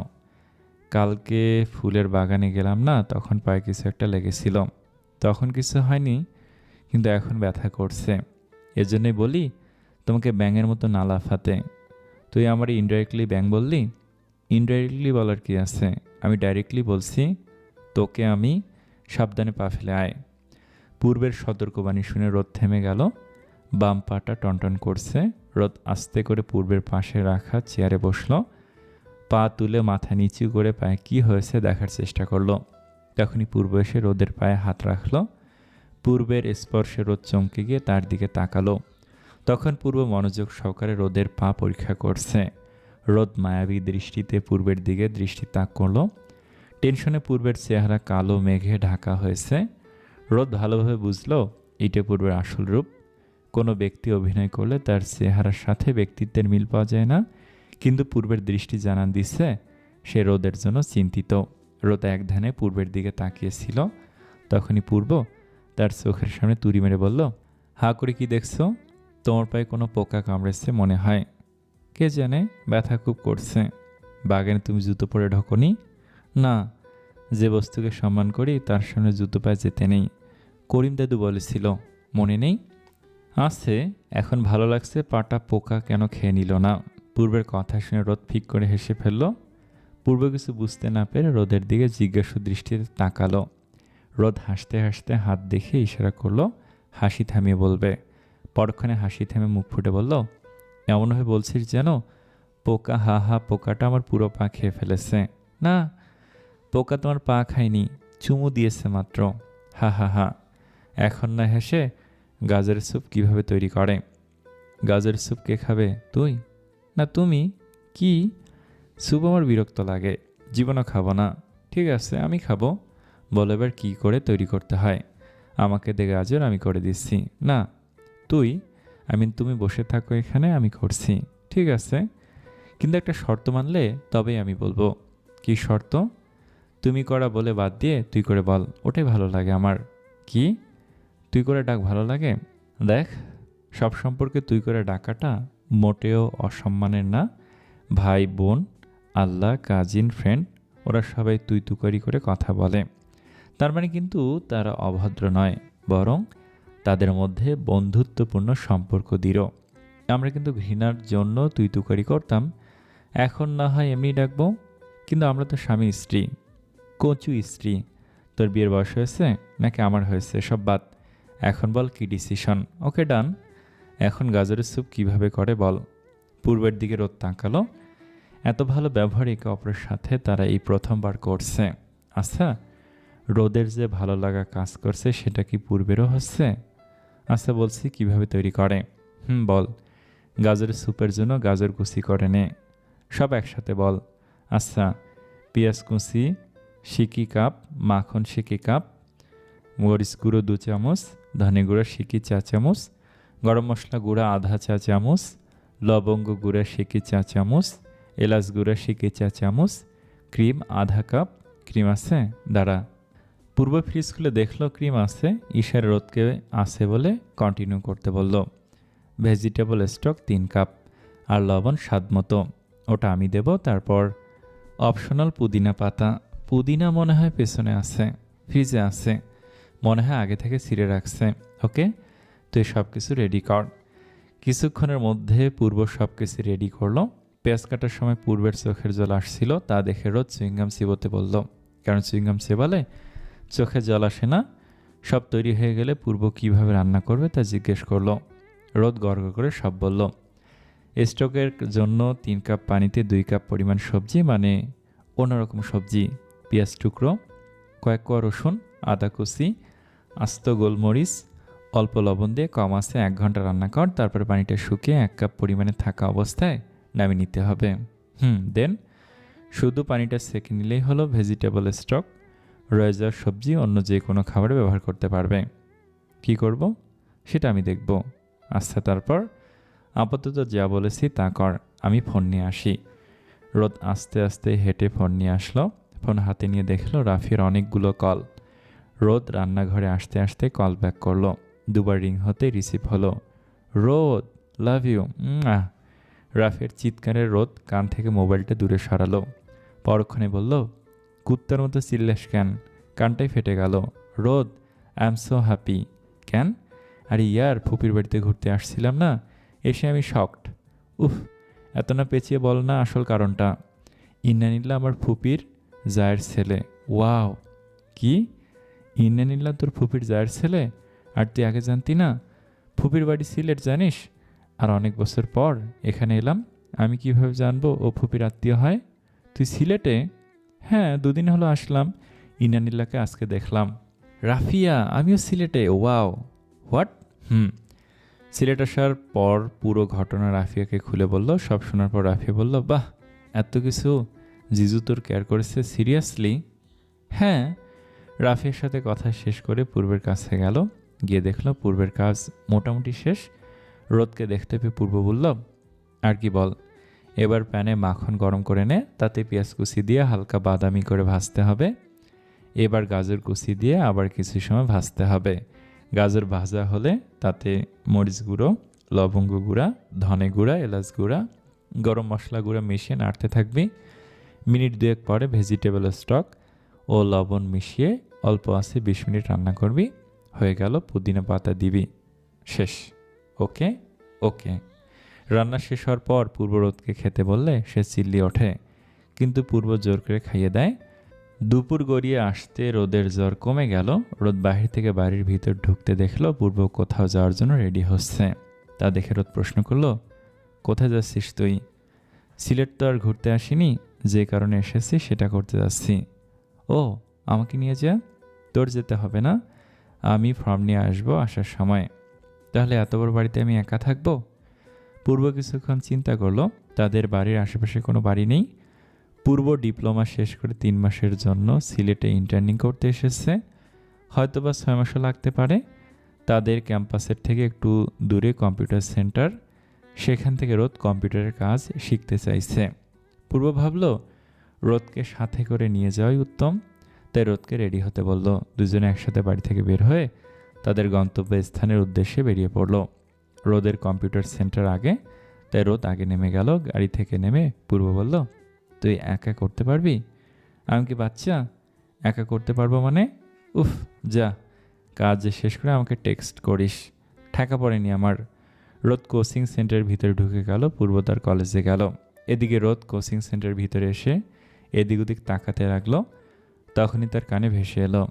কালকে ফুলের বাগানে গেলাম না, তখন পায়ে কিছু একটা লেগেছিল। তখন কিছু হয়নি, কিন্তু এখন ব্যথা করছে। এজন্যই বলি তোমাকে ব্যাঙের মতো না লাফাতে। তুই আমার ইনডাইরেক্টলি ব্যাঙ বললি? ইনডাইরেক্টলি বলার কি আছে, আমি ডাইরেক্টলি বলছি তোকে আমি। সাবধানে পা ফেলে আয়। পূর্বের সতর্কবাণী শুনে রোদ থেমে গেল। বাম পাটা টনটন করছে। রোদ আস্তে করে পূর্বের পাশে রাখা চেয়ারে বসলো। পা তুলে মাথা নিচু করে পায়ে কি হয়েছে দেখার চেষ্টা করলো। তখনই পূর্ব এসে রোদের পায়ে হাত রাখলো। পূর্বের স্পর্শে রোদ চমকে গিয়ে তার দিকে তাকালো। তখন পূর্ব মনোযোগ সহকারে রোদের পা পরীক্ষা করছে। রোদ মায়াবী দৃষ্টিতে পূর্বের দিকে দৃষ্টি তাক করলো। টেনশনে পূর্বের চেহারা কালো মেঘে ঢাকা হয়েছে। রোদ ভালোভাবে বুঝলো এটা পূর্বের আসল রূপ। কোনো ব্যক্তি অভিনয় করলে তার চেহারার সাথে ব্যক্তিত্বের মিল পাওয়া যায় না, কিন্তু পূর্বের দৃষ্টি জানান দিচ্ছে সে রোদের জন্য চিন্তিত। রোদ এক ধ্যানে পূর্বের দিকে তাকিয়েছিল। তখনই পূর্ব তার চোখের সামনে তুড়ি মেরে বলল, হা করে কি দেখছো? তোমার পায়ে কোনো পোকা কামড়েছে মনে হয়। কে জানে, ব্যথা খুব করছে। বাগানে তুমি জুতো পরে ঢোকনি? না, যে বস্তুকে সম্মান করি তার সামনে জুতো পায়ে যেতে নেই, করিম দাদু বলেছিল, মনে নেই? আছে, এখন ভালো লাগছে পাটা পোকা কেন খেয়ে নিল না। পূর্বের কথা শুনে রোদ ফিক করে হেসে ফেলল। পূর্ব কিছু বুঝতে না পেরে রোদের দিকে জিজ্ঞাসু দৃষ্টিতে তাকালো। রোদ হাসতে হাসতে হাত দেখে ইশারা করলো হাসি থামিয়ে বলবে। পরক্ষণে হাসি থেমে মুখ ফুটে বলল, এমনভাবে বলছিস যেন পোকা, হা হা, পোকাটা আমার পুরো পা খেয়ে ফেলেছে। না, পোকা তোমার পা খায়নি, চুমু দিয়েছে মাত্র। হা হা হা। এখন না হেসে গাজরের স্যুপ কিভাবে তৈরি করে? গাজরের স্যুপ কে খাবে, তুই না তুমি? কি স্যুপ আমার বিরক্ত লাগে, জীবনও খাবো না। ঠিক আছে, আমি খাবো। বলো এবার কী করে তৈরি করতে হয়। আমাকে দে গাজর, আমি করে দিচ্ছি। না, তুই, তুমি বসে থাকো এখানে, আমি করছি। ঠিক আছে, কিন্তু একটা শর্ত মানলে তবেই আমি বলবো। কি শর্ত? তুমি করা বলে বাদ দিয়ে তুই করে বল, ওটাই ভালো লাগে আমার। কি? তুই করে ডাক ভালো লাগে? দেখ, সব সম্পর্কে তুই করে ডাকাটা মোটেও অসম্মানের না। ভাই বোন আল্লাহ, কাজিন, ফ্রেন্ড ওরা সবাই তুই তুকারি করে কথা বলে। তার মানে কিন্তু তারা অভদ্র নয়, বরং তাদের মধ্যে বন্ধুত্বপূর্ণ সম্পর্ক দৃঢ়। আমরা কিন্তু ঘৃণার জন্য তুই তুকারি করতাম, এখন না হয় এমনি ডাকবো, কিন্তু আমরা তো স্বামী স্ত্রী, কচু স্ত্রী। তোর বিয়ের বয়স হয়েছে নাকি আমার হয়েছে সব বাদ, এখন বল কি ডিসিশন? ওকে ডান। এখন গাজরের স্যুপ কিভাবে করে বল। পূর্বের দিকে রোদ তাকালো। এত ভালো ব্যবহার একে অপরের সাথে তারা এই প্রথমবার করছে। আচ্ছা, রোদের যে ভালো লাগা কাজ করছে সেটা কি পূর্বেরও হচ্ছে? আচ্ছা বলছি, কিভাবে তৈরি করে? বল। গাজরের স্যুপের জন্য গাজর কুচি করে নে। সব একসাথে বল। আচ্ছা, পেঁয়াজ কুচি সিকি কাপ, মাখন সিকি কাপ, মরিচ গুঁড়ো 2 চামচ, ধনে গুঁড়ো সিকি 4 চামচ, গরম মশলা গুঁড়া আধা চা চামচ, লবঙ্গ গুঁড়া সিকি 4 চামচ, এলাচ গুঁড়া সিকি 4 চামচ, ক্রিম আধা কাপ। ক্রিম আছে? দাঁড়া। পূর্ব ফ্রিজ খুলে দেখলো ক্রিম আছে। ঈশার রোদকে আছে বলে কন্টিনিউ করতে বলল। ভেজিটেবল স্টক 3 কাপ, আর লবণ স্বাদ মতো। ওটা আমি দেব। তারপর অপশনাল পুদিনা পাতা। পুদিনা মনে হয় পেছনে আছে, ফ্রিজে আছে, মনে হয় আগে থেকে ছিঁড়ে রাখছে। ওকে, তুই সব কিছু রেডি কর। কিছুক্ষণের মধ্যে পূর্ব সব কিছু রেডি করলো। পেঁয়াজ কাটার সময় পূর্বের চোখের জল আসছিল, তা দেখে রোদ চুইংগাম চিবোতে বলল, কারণ চুইংগাম চেবালে চোখে জল আসে না। সব তৈরি হয়ে গেলে পূর্ব কিভাবে রান্না করবে তা জিজ্ঞেস করলো। রোদ গর্গ করে সব বলল। স্টকের জন্য 3 কাপ পানিতে 2 কাপ পরিমাণ সবজি, মানে অন্যরকম সবজি, পেঁয়াজ টুকরো, কয়েক কোয়া রসুন, আদা কুচি, আস্ত গোলমরিচ, অল্প লবণ দিয়ে কম আছে 1 ঘন্টা রান্না কর। তারপরে পানিটা শুকিয়ে 1 কাপ পরিমাণে থাকা অবস্থায় নামিয়ে নিতে হবে। দেন শুধু পানিটা সেঁকে নিলেই হলো। ভেজিটেবল স্টক রয়ে যাওয়া সবজি অন্য যে কোনো খাবারে ব্যবহার করতে পারবে। কি করব সেটা আমি দেখব। আচ্ছা, তারপর? আপাতত যা বলেছি তা কর, আমি ফোন নিয়ে আসি। রোদ আস্তে আস্তে হেঁটে ফোন নিয়ে আসলো। ফোন হাতে নিয়ে দেখলো রাফির অনেকগুলো কল। রোদ রান্নাঘরে আসতে আসতে কল ব্যাক করলো। 2 বার রিং হতে রিসিভ হলো। রোদ, লাভ ইউ। রাফির চিৎকারের রোদ কান থেকে মোবাইলটা দূরে সরালো। পরক্ষণে বলল, কুত্তার মতো চিল্লাস কেন? কানটাই ফেটে গেল। রোদ, আই এম সো হ্যাপি। কেন? আরে ইয়ার, ফুপির বাড়িতে ঘুরতে আসছিলাম না, এসে আমি শকড। উফ, এত না পেঁচিয়ে বল না আসল কারণটা। ইন্নানিল্লা আমার ফুপির জায়ের ছেলে। ওয়াও! কি? ইন্নানিল্লা তোর ফুপির জায়ের ছেলে? আর তুই আগে জানতি না? ফুপির বাড়ি সিলেট জানিস? আর অনেক বছর পর এখানে এলাম, আমি কিভাবে জানবো ও ফুপির আত্মীয় হয়? তুই সিলেটে? হ্যাঁ, 2 দিন হলো আসলাম। ইন্নানিল্লাকে আজকে দেখলাম। রাফিয়া, আমিও সিলেটে। ওয়াও! হোয়াট? সিলেট আসার পর পুরো ঘটনা রাফিয়াকে খুলে বলল। সব শোনার পর রাফিয়া বলল, বাহ, এত কিছু জিজু তোর কেয়ার করেছে, সিরিয়াসলি? হ্যাঁ। রাফিয়ার সাথে কথা শেষ করে পূর্বের কাছে গেল। গিয়ে দেখলো পূর্বের কাজ মোটামুটি শেষ। রোদকে দেখতে পেয়ে পূর্ব বলল, আর কি বল। এবার প্যানে মাখন গরম করে নে, তাতে পেঁয়াজ কুচি দিয়ে হালকা বাদামি করে ভাজতে হবে। এবার গাজর কুচি দিয়ে আবার কিছু সময় ভাজতে হবে। গাজর ভাজা হলে তাতে মরিচ গুঁড়ো, লবঙ্গ গুঁড়া, ধনে গুঁড়া, এলাচ গুঁড়া, গরম মশলা গুঁড়া মিশিয়ে নাড়তে থাকবি। মিনিট 2 পরে ভেজিটেবল স্টক ও লবণ মিশিয়ে অল্প আছে 20 মিনিট রান্না করবি। হয়ে গেল, পুদিনা পাতা দিবি। শেষ। ওকে ওকে। রান্না শেষ হওয়ার পর পূর্ব রোদকে খেতে বললে সে চিল্লি ওঠে, কিন্তু পূর্ব জোর করে খাইয়ে দেয়। দুপুর গড়িয়ে আসতে রোদের জ্বর কমে গেল। রোদ বাহির থেকে বাড়ির ভিতর ঢুকতে দেখলো পূর্ব কোথাও যাওয়ার জন্য রেডি হচ্ছে। তা দেখে রোদ প্রশ্ন করলো, কোথায় যাচ্ছিস তুই? সিলেট তো আর ঘুরতে আসিনি, যে কারণে এসেছি সেটা করতে যাচ্ছি। ও, আমাকে নিয়ে যা। তোর যেতে হবে না, আমি ফর্ম নিয়ে আসবো আসার সময়। তাহলে এত বড় বাড়িতে আমি একা থাকবো? পূর্ব কিছুক্ষণ চিন্তা করলো। তাদের বাড়ির আশেপাশে কোনো বাড়ি নেই। পূর্ব ডিপ্লোমা শেষ করে 3 মাসের জন্য সিলেটে ইন্টার্নিং করতে এসেছে, হয়তোবা 6 মাসও লাগতে পারে। তাদের ক্যাম্পাসের থেকে একটু দূরে কম্পিউটার সেন্টার, সেখান থেকে রোদ কম্পিউটারের কাজ শিখতে চাইছে। পূর্ব ভাবলো রোদকে সাথে করে নিয়ে যাওয়াই উত্তম, তাই রোদকে রেডি হতে বলল। দুজনে একসাথে বাড়ি থেকে বের হয়ে তাদের গন্তব্য স্থানের উদ্দেশ্যে বেরিয়ে পড়ল। রোদের কম্পিউটার সেন্টার আগে, তাই রোদ আগে নেমে গেল। গাড়ি থেকে নেমে পূর্ব বলল, তুই একা করতে পারবি? আমি কি বাচ্চা? একা করতে পারবো মানে? উফ, যা, কাজ শেষ করে আমাকে টেক্সট করিস। ঠেকা পড়েনি আমার। রোদ কোচিং সেন্টারের ভিতরে ঢুকে গেল, পূর্ব তার কলেজে গেল। এদিকে রোদ কোচিং সেন্টারের ভিতরে এসে এদিক ওদিক তাকাতে লাগলো। তখনই তার কানে ভেসে এলো,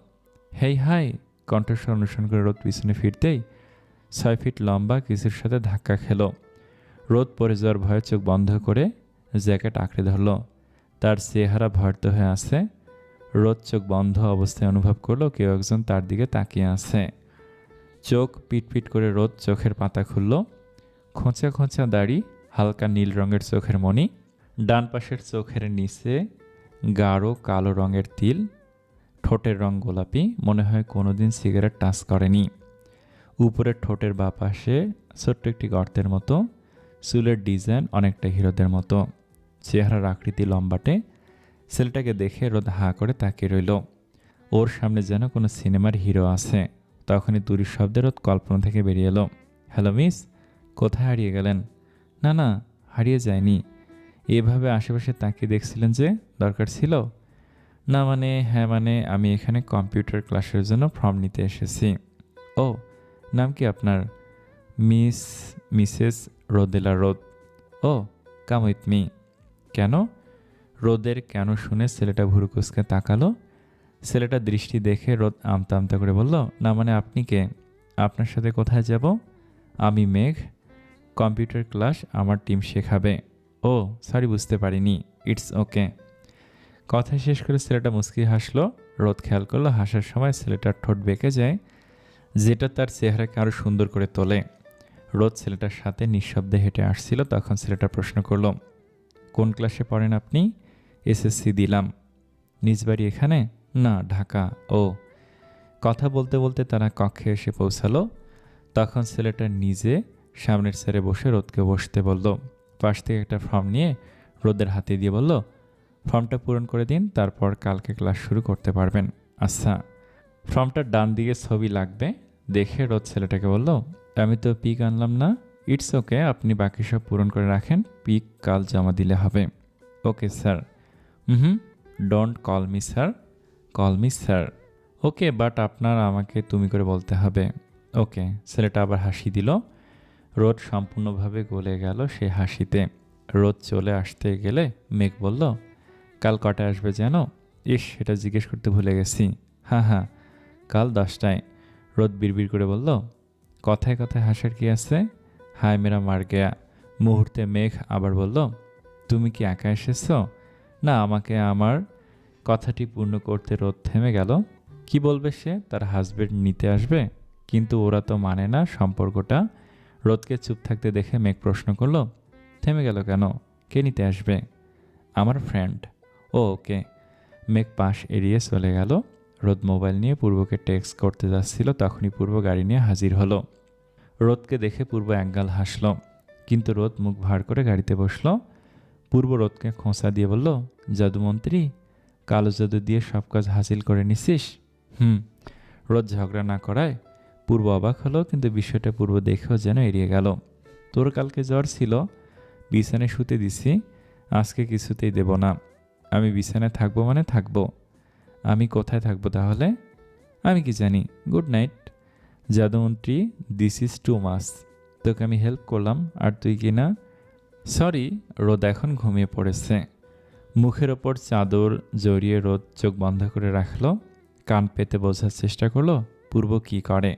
হেই হাই। কণ্ঠস্বর অনুসরণ করে রোদ পিছনে ফিরতেই 6 ফিট লম্বা কিছুর সাথে ধাক্কা খেলো। রোদ পড়ে যাওয়ার ভয়ে চোখ বন্ধ করে জ্যাকেট আঁকড়ে ধরল। তার চেহারা ভয়ার্ত হয়ে আছে। রোদ চোখ বন্ধ অবস্থায় অনুভব করলো কেউ একজন তার দিকে তাকিয়ে আছে। চোখ পিটপিট করে রোদ চোখের পাতা খুলল। খোঁচা খোঁচা দাড়ি, হালকা নীল রঙের চোখের মণি, ডান পাশের চোখের নিচে গাঢ় কালো রঙের তিল, ঠোঁটের রং গোলাপি, মনে হয় কোনোদিন সিগারেট টাচ করেনি। উপরের ঠোঁটের বাঁ পাশে ছোট্ট একটি গর্তের মতো, চুলের ডিজাইন অনেকটা হিরোদের মতো, চেহারার আকৃতি লম্বাটে। ছেলেটাকে দেখে রোদ হাঁ করে তাকিয়ে রইল। ওর সামনে যেন কোনো সিনেমার হিরো আছে। তখনই তুরির শব্দে রোদ কল্পনা থেকে বেরিয়ে এলো, হ্যালো মিস, কোথায় হারিয়ে গেলেন? না না, হারিয়ে যায়নি। এভাবে আশেপাশে তাকিয়ে দেখছিলেন যে, দরকার ছিল? না মানে, হ্যাঁ মানে, আমি এখানে কম্পিউটার ক্লাসের জন্য ফর্ম নিতে এসেছি। ও, নাম কি আপনার? মিসেস রোদেলা রোদ। ও, কাম উইথ মি। কেন? রোদের কেন শুনে ছেলেটা ভুরু কুঁচকে তাকালো। ছেলেটা দৃষ্টি দেখে রোদ আমতা আমতা করে বলল, না মানে আপনি কে? আপনার সাথে কোথায় যাব? আমি মেঘ, কম্পিউটার ক্লাস আমার টিম শেখাবে। ও সরি, বুঝতে পারিনি। It's okay. কথা শেষ করে ছেলেটা মুচকি হাসলো। রোদ খেয়াল করলো হাসার সময় ছেলেটার ঠোঁট বেঁকে যায়, যেটা তার চেহারাকে আরও সুন্দর করে তোলে। রোদ ছেলেটার সাথে নিঃশব্দে হেঁটে আসছিল। তখন ছেলেটা প্রশ্ন করল, কোন ক্লাসে পড়েন আপনি? এসএসসি দিলাম। নিজ বাড়ি এখানে? না, ঢাকা। ও। কথা বলতে বলতে তারা কক্ষে এসে পৌঁছালো। তখন ছেলেটা নিজে সামনের চেয়ারে বসে রোদকে বসতে বলল। পাশ থেকে একটা ফর্ম নিয়ে রোদের হাতে দিয়ে বলল, ফর্মটা পূরণ করে দিন, তারপর কালকে ক্লাস শুরু করতে পারবেন। আচ্ছা। ফর্মটার ডান দিকে ছবি লাগবে। দেখে রোদ ছেলেটাকে বলল, আমি তো পিক আনলাম না। ইটস ওকে, আপনি বাকি সব পূরণ করে রাখেন, পিক কাল জমা দিলে হবে। Okay sir. Don't call me sir, call me sir. Okay, but আপনার আমাকে তুমি করে বলতে হবে। ওকে। ছেলেটা আবার হাসি দিল। রোদ সম্পূর্ণভাবে গলে গেল সে হাসিতে। রোদ চলে আসতে গেলে মেঘ বলল, কাল কটায় আসবে যেন? ইস, সেটা জিজ্ঞেস করতে ভুলে গেছি। হ্যাঁ হ্যাঁ, কাল 10টায়। রোদ বিড়বিড় করে বলল, কথায় কথায় হাসার কি আছে? হায় মেরা মার গেয়া। মুহূর্তে মেঘ আবার বলল, তুমি কি একা এসেছ? না, আমাকে আমার কথাটি পূর্ণ করতে রোদ থেমে গেল। কি বলবে সে? তার হাজবেন্ড নিতে আসবে? কিন্তু ওরা তো মানে না সম্পর্কটা। রোদকে চুপ থাকতে দেখে মেঘ প্রশ্ন করল, থেমে গেল কেন? কে নিতে আসবে? আমার ফ্রেন্ড। ও ওকে। মেঘ পাশ এড়িয়ে চলে গেল। রোদ মোবাইল নিয়ে পূর্বকে টেক্সট করতে যাচ্ছিল, তখনই পূর্ব গাড়ি নিয়ে হাজির হলো। রোদকে দেখে পূর্ব একগাল হাসল, কিন্তু রোদ মুখ ভার করে গাড়িতে বসল। পূর্ব রোদকে খোঁচা দিয়ে বলল, জাদুমন্ত্রী, কালো জাদু দিয়ে সব কাজ হাসিল করে নিছিস? রোদ ঝগড়া না করায় পূর্ব অবাক হলো, কিন্তু বিষয়টা পূর্ব দেখেও যেন এড়িয়ে গেল। তোর কালকে জ্বর ছিল, বিছানায় শুতে দিছি, আজকে কিছুতেই দেব না। আমি বিছানায় থাকবো মানে থাকবো। আমি কোথায় থাকবো তাহলে? আমি কি জানি। গুড নাইট জাদুমন্ত্রী, দিস ইজ টু মাচ। তোকে আমি হেল্প করলাম, আর তুই কি না? সরি। রোদ এখন ঘুমিয়ে পড়েছে। মুখের ওপর চাদর জড়িয়ে রোদ চোখ বন্ধ করে রাখলো। কান পেতে বোঝার চেষ্টা করলো পূর্ব কি করে।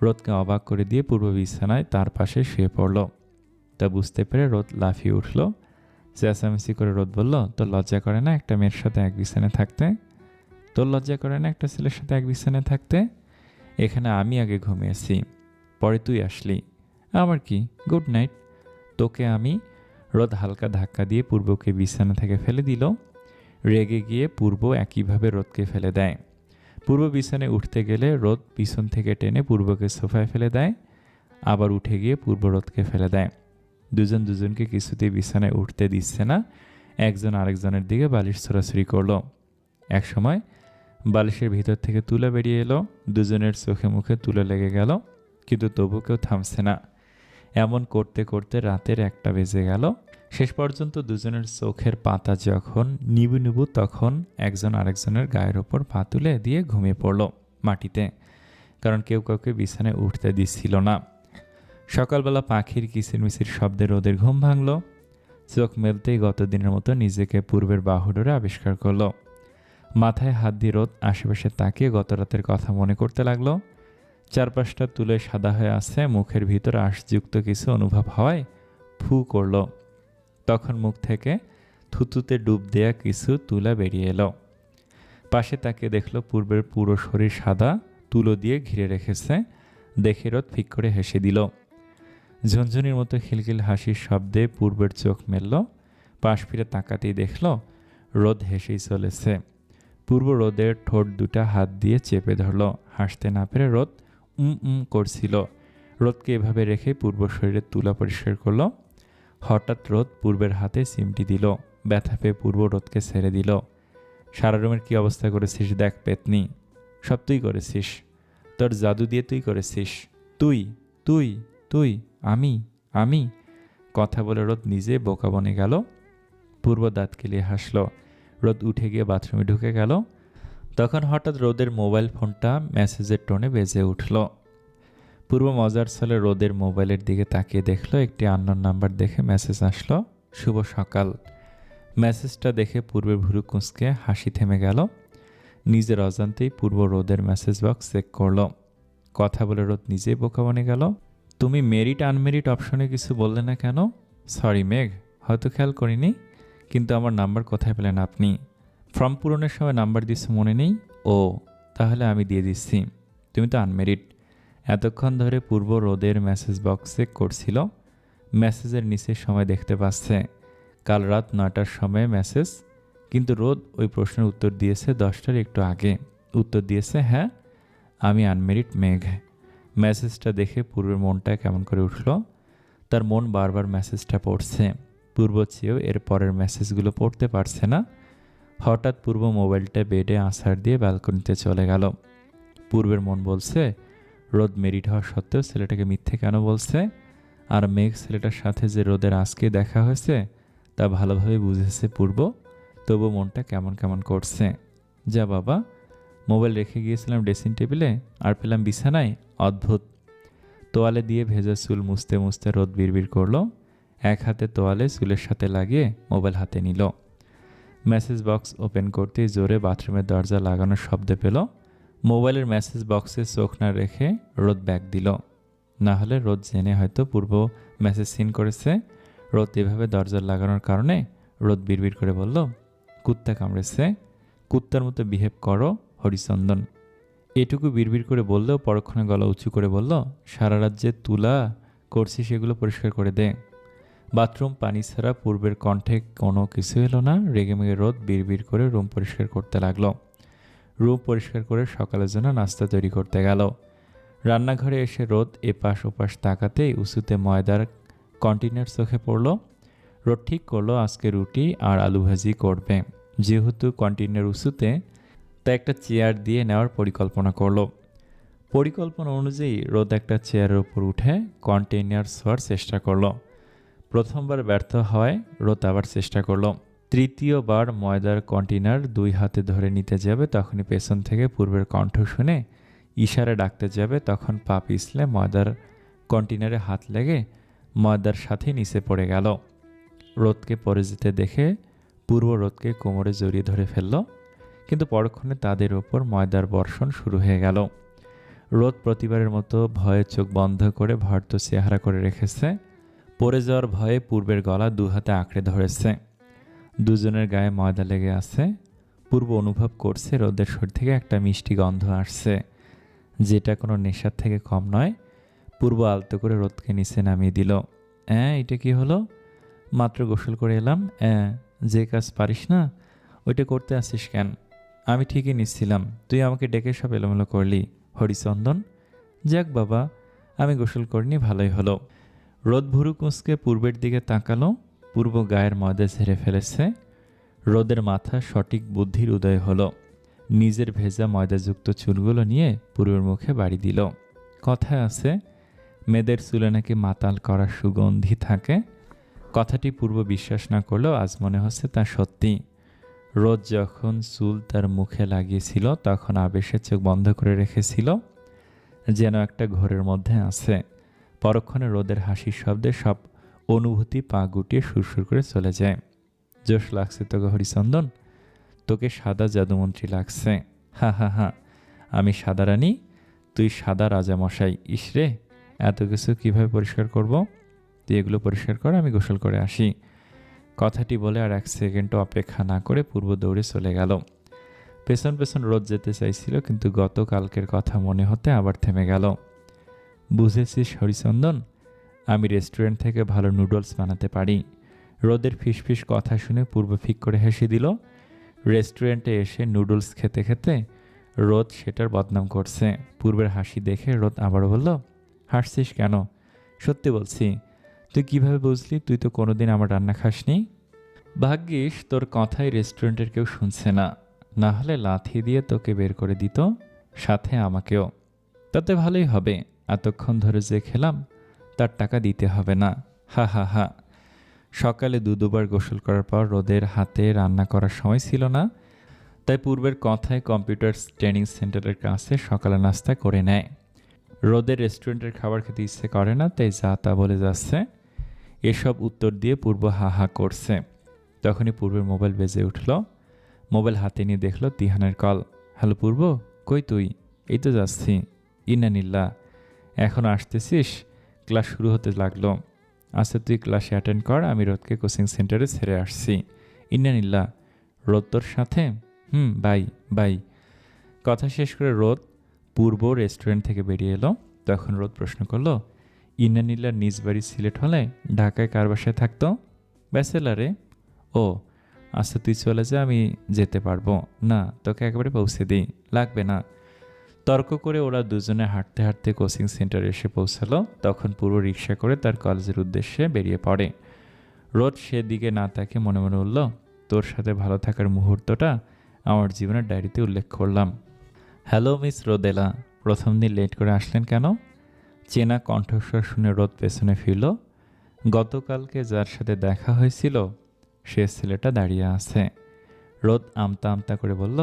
রোদকে অবাক করে দিয়ে পূর্ব বিছানায় তার পাশে শুয়ে পড়ল। তা বুঝতে পেরে রোদ লাফিয়ে উঠল। চেঁচামেচি করে রোদ বলল, তোর লজ্জা করে না একটা মেয়ের সাথে এক বিছানায় থাকতে? তোর লজ্জা করে না একটা ছেলের সাথে এক বিছানায় থাকতে? এখানে আমি আগে ঘুমিয়েছি, পরে তুই আসলি। আমার কি? Good night. তোকে আমি। রোদ হালকা ধাক্কা দিয়ে পূর্বকে বিছানা থেকে ফেলে দিল। রেগে গিয়ে পূর্ব একইভাবে রোদকে ফেলে দেয়। পূর্ব বিছানায় উঠতে গেলে রোদ পিছন থেকে টেনে পূর্বকে সোফায় ফেলে দেয়, আবার উঠে গিয়ে পূর্ব রোদকে ফেলে দেয়। দুজন দুজনকে কিছুতেই বিছানায় উঠতে দিচ্ছে না। একজন আরেকজনের দিকে বালিশ ছোড়াছুড়ি করলো। একসময় বালিশের ভিতর থেকে তুলা বেরিয়ে এলো। দুজনের চোখে মুখে তুলা লেগে গেল, কিন্তু তবু কেউ থামছে না। এমন করতে করতে রাতের 1টা বেজে গেল। শেষ পর্যন্ত দুজনের চোখের পাতা যখন নিবু নিবু তখন একজন আরেকজনের গায়ের ওপর পা তুলে দিয়ে ঘুমিয়ে পড়ল মাটিতে, কারণ কেউ কাউকে বিছানায় উঠতে দিচ্ছিল না। সকালবেলা পাখির কিচিরমিচির শব্দে রোদের ঘুম ভাঙল। চোখ মেলতেই গত দিনের মতো নিজেকে পূর্বের বাহুডোরে আবিষ্কার করলো। মাথায় হাত দিয়ে রোদ আশেপাশে তাকিয়ে গত রাতের কথা মনে করতে লাগলো। চারপাশটা তুলে সাদা হয়ে আছে, মুখের ভিতর আঁশযুক্ত কিছু অনুভব হওয়ায় ফু করল। তখন মুখ থেকে থুতুতে ডুব দেয়া কিছু তুলা বেরিয়ে এলো। পাশে তাকিয়ে দেখলো পূর্বের পুরো শরীর সাদা, তুলো দিয়ে ঘিরে রেখেছে। দেখে রোদ ফিক করে হেসে দিল। ঝুনঝুনির মতো খিলখিল হাসির শব্দে পূর্বের চোখ মেলল। পাশ ফিরে তাকাতেই দেখল রোদ হেসেই চলেছে। পূর্ব রোদের ঠোঁট দুটা হাত দিয়ে চেপে ধরল। হাসতে না পেরে রোদ করছিল। রোদকে এভাবে রেখে পূর্ব শরীরের তুলা পরিষ্কার করল। হঠাৎ রোদ পূর্বের হাতে চিমটি দিল। ব্যথা পেয়ে পূর্ব রোদকে ছেড়ে দিল। সারা রুমের কী অবস্থা করেছিস দেখ পেতনি, সব তুই করেছিস, তোর জাদু দিয়ে তুই করেছিস, তুই তুই তুই আমি আমি কথা বলে রোদ নিজে বোকা বনে গেল। পূর্ব দাঁত কেলিয়ে হাসল। রোদ উঠে গিয়ে বাথরুমে ঢুকে গেল। তখন হঠাৎ রোদের মোবাইল ফোনটা মেসেজের টোনে বেজে উঠল। পূর্ব মজার ছলে রোদের মোবাইলের দিকে তাকিয়ে দেখল একটি আননোন নাম্বার দেখে মেসেজ আসলো, শুভ সকাল। মেসেজটা দেখে পূর্বের ভুরু কুঁচকে হাসি থেমে গেল। নিজের অজান্তেই পূর্ব রোদের মেসেজ বক্স চেক করল। কথা বলে রোদ নিজেই বোকা বনে গেল। তুমি মেরিট আনমেরিট অপশনে কিছু বললে না কেন? সরি মেঘ, হয়তো খেয়াল করিনি, কিন্তু আমার নাম্বার কোথায় পেলেন আপনি? ফর্ম পূরণের সময় নাম্বার দিচ্ছে মনে নেই? ও তাহলে আমি দিয়ে দিচ্ছি, তুমি তো আনমেরিট। এতক্ষণ ধরে পূর্ব রোদের মেসেজ বক্স চেক করছিল। মেসেজের নিচে সময় দেখতে পাচ্ছে কাল রাত 9টার সময় মেসেজ, কিন্তু রোদ ওই প্রশ্নের উত্তর দিয়েছে 10টার একটু আগে। উত্তর দিয়েছে হ্যাঁ আমি আনমেরিট মেঘ। মেসেজটা দেখে পূর্বের মনটা কেমন করে উঠল। তার মন বারবার মেসেজটা পড়ছে। পূর্ব চেয়েও এর পরের মেসেজগুলো পড়তে পারছে না। হঠাৎ পূর্ব মোবাইলটা বেডে আছাড় দিয়ে ব্যালকনিতে চলে গেল। পূর্বের মন বলছে রোদ মেরিট হওয়া সত্ত্বেও ছেলেটাকে মিথ্যে কেন বলছে, আর মেঘ ছেলেটার সাথে যে রোদের আজকে দেখা হয়েছে তা ভালোভাবে বুঝেছে পূর্ব। তবু মনটা কেমন কেমন করছে। যা বাবা, মোবাইল রেখে গিয়েছিলাম ড্রেসিং টেবিলে আর পেলাম বিছানায়, অদ্ভুত। তোয়ালে দিয়ে ভেজা চুল মুছতে মুছতে রোদ বিড়বিড় করলো। এক হাতে তোয়ালে চুলের সাথে লাগিয়ে মোবাইল হাতে নিল। মেসেজ বক্স ওপেন করতেই জোরে বাথরুমের দরজা লাগানোর শব্দ পেল। মোবাইলের মেসেজ বক্সে চোখ না রেখে রোদ ব্যাগ দিল। না হলে রোদ জেনে হয়তো পূর্ব মেসেজ সিন করেছে। রোদ এভাবে দরজা লাগানোর কারণে রোদ বিড়বিড় করে বলল, কুত্তা কামড়েছে, কুত্তার মতো বিহেভ করো হরিচন্দন। এটুকু বিড়বিড় করে বললেও পরক্ষণে গলা উঁচু করে বলল, সারা রাত যে তুলা করছি সেগুলো পরিষ্কার করে দে। বাথরুম পানি ছাড়া পূর্বের কণ্ঠে কোনো কিছু এলো না। রেগেমেগে রোদ বিড়বিড় করে রুম পরিষ্কার করতে লাগলো। রুম পরিষ্কার করে সকালের জন্য নাস্তা তৈরি করতে গেল। রান্নাঘরে এসে রোদ এপাশ ওপাশ তাকাতেই উঁচুতে ময়দার কন্টেনার চোখে পড়ল। রোদ ঠিক করলো আজকে রুটি আর আলু ভাজি করবে। যেহেতু কন্টেনার উঁচুতে, তা একটা চেয়ার দিয়ে নেওয়ার পরিকল্পনা করলো। পরিকল্পনা অনুযায়ী রোদ একটা চেয়ারের উপর উঠে কন্টেনার ছোঁয়ার চেষ্টা করলো। প্রথমবার ব্যর্থ হয় রোদ আবার চেষ্টা করলো। তৃতীয়বার ময়দার কন্টেনার দুই হাতে ধরে নিতে যাবে, তখনই পেছন থেকে পূর্বের কণ্ঠ শুনে ইশারা ডাকতে যাবে, তখন পা পিছলে ময়দার কন্টেনারে হাত লেগে ময়দার সাথে নিচে পড়ে গেল। রোদকে পড়ে যেতে দেখে পূর্ব রোদকে কোমরে জড়িয়ে ধরে ফেলল, কিন্তু পরক্ষণে তাদের ওপর ময়দার বর্ষণ শুরু হয়ে গেল। রোদ প্রতিবারের মতো ভয়ে চোখ বন্ধ করে ভয়ার্ত চেহারা করে রেখেছে। পড়ে যাওয়ার ভয়ে পূর্বের গলা দু হাতে আঁকড়ে ধরেছে। দুজনের গায়ে ময়দা লেগে আছে। পূর্ব অনুভব করছে রোদের শরীর থেকে একটা মিষ্টি গন্ধ আসছে, যেটা কোনো নেশার থেকে কম নয়। পূর্ব আলতো করে রোদকে নিচে নামিয়ে দিল। এটা কি হলো? মাত্র গোসল করে এলাম। যে কাজ পারিস না ওইটা করতে আসিস কেন? আমি ঠিকই নিচ্ছিলাম, তুই আমাকে ডেকে সব এলোমেলো করলি হরিচন্দন। যাক বাবা, আমি গোসল করিনি, ভালোই হলো। রোদ ভুরু কুঁচকে পূর্বের দিকে তাকালো। পূর্ব গায়ের ময়দা ঝেড়ে ফেলেছে। রোদের মাথা সঠিক বুদ্ধির উদয় হলো। নিজের ভেজা ময়দাযুক্ত চুলগুলো নিয়ে পূর্বের মুখে বাড়ি দিল। কথায় আছে মেয়েদের চুলে নাকি মাতাল করার সুগন্ধি থাকে। কথাটি পূর্ব বিশ্বাস না করলেও আজ মনে হচ্ছে তা সত্যি। রোদ যখন চুল তার মুখে লাগিয়েছিল তখন আবেশে চোখ বন্ধ করে রেখেছিল, যেন একটা ঘোরের মধ্যে আছে। পরক্ষণে রোদের হাসির শব্দে সব অনুভূতি পা গুটিয়ে সুরসুর করে চলে যায়। জোশ লাগছে তোকে হরিচন্দন, তোকে সাদা জাদুমন্ত্রী লাগছে। হা হা হা, আমি সাদা রানী, তুই সাদা রাজামশাই। ইসরে, এত কিছু কিভাবে পরিষ্কার করব? তুই এগুলো পরিষ্কার কর, আমি গোসল করে আসি। কথাটি বলে আর এক সেকেন্ডও অপেক্ষা না করে পূর্ব দৌড়ে চলে গেল। পেছন পেছন রোদ যেতে চাইছিল, কিন্তু গতকালকের কথা মনে হতে আবার থেমে গেল। বুঝেছিস হরিচন্দন, আমি রেস্টুরেন্ট থেকে ভালো নুডলস বানাতে পারি। রোদের ফিসফিস কথা শুনে পূর্ব ফিক করে হেসে দিল। রেস্টুরেন্টে এসে নুডলস খেতে খেতে রোদ সেটার বদনাম করছে। পূর্বের হাসি দেখে রোদ আবার বলল, হাসছিস কেন? সত্যি বলছি। তুই কিভাবে বুঝলি? তুই তো কোনোদিন আমার রান্না খাসনি। ভাগ্যিস তোর কথাই রেস্টুরেন্টের কেউ শুনছে না, না হলে লাথি দিয়ে তোকে বের করে দিত, সাথে আমাকেও। তাতে ভালোই হবে, এতক্ষণ ধরে যে খেলাম তার টাকা দিতে হবে না। হা হা হা। সকালে দুবার গোসল করার পর রোদের হাতে রান্না করার সময় ছিল না, তাই পূর্বের কথায় কম্পিউটার ট্রেনিং সেন্টারের কাছে সকালে নাস্তা করে নেয়। রোদের রেস্টুরেন্টের খাবার খেতে ইচ্ছে করে না, তাই যা তা বলে যাচ্ছে। এসব উত্তর দিয়ে পূর্ব হা হা করছে। তখনই পূর্বের মোবাইল বেজে উঠল। মোবাইল হাতে নিয়ে দেখলো তিহানের কল। হ্যালো পূর্ব, কই তুই? এই তো যাচ্ছি। ইন্নানিল্লা, এখন আসতেছিস? ক্লাস শুরু হতে লাগলো। আচ্ছা তুই ক্লাসে অ্যাটেন্ড কর, আমি রোদকে কোচিং সেন্টারে ছেড়ে আসছি। ইন্নানিল্লা, রোদ তোর সাথে? Bye bye. কথা শেষ করে রোদ পূর্ব রেস্টুরেন্ট থেকে বেরিয়ে এলো। তখন রোদ প্রশ্ন করলো, ইন্নানিল্লার নিজ বাড়ি সিলেট হলে ঢাকায় কার বাসায় থাকতো? ব্যাচেলারে। ও আচ্ছা, তুই চলে যা, আমি যেতে পারবো না, তোকে একেবারে পৌঁছে দিই। লাগবে না। তর্ক করে ওরা দুজনে হাঁটতে হাঁটতে কোচিং সেন্টারে এসে পৌঁছালো। তখন পুরো রিক্সা করে তার কলেজের উদ্দেশ্যে বেরিয়ে পড়ে। রোদ সেদিকে না তাকে মনে মনে বলল, তোর সাথে ভালো থাকার মুহূর্তটা আমার জীবনের ডায়েরিতে উল্লেখ করলাম। হ্যালো মিস রোদেলা, প্রথম দিন লেট করে আসলেন কেন? চেনা কণ্ঠস্বর শুনে রোদ পেছনে ফিরল। গতকালকে যার সাথে দেখা হয়েছিল সে ছেলেটা দাঁড়িয়ে আছে। রোদ আমতা আমতা করে বলল,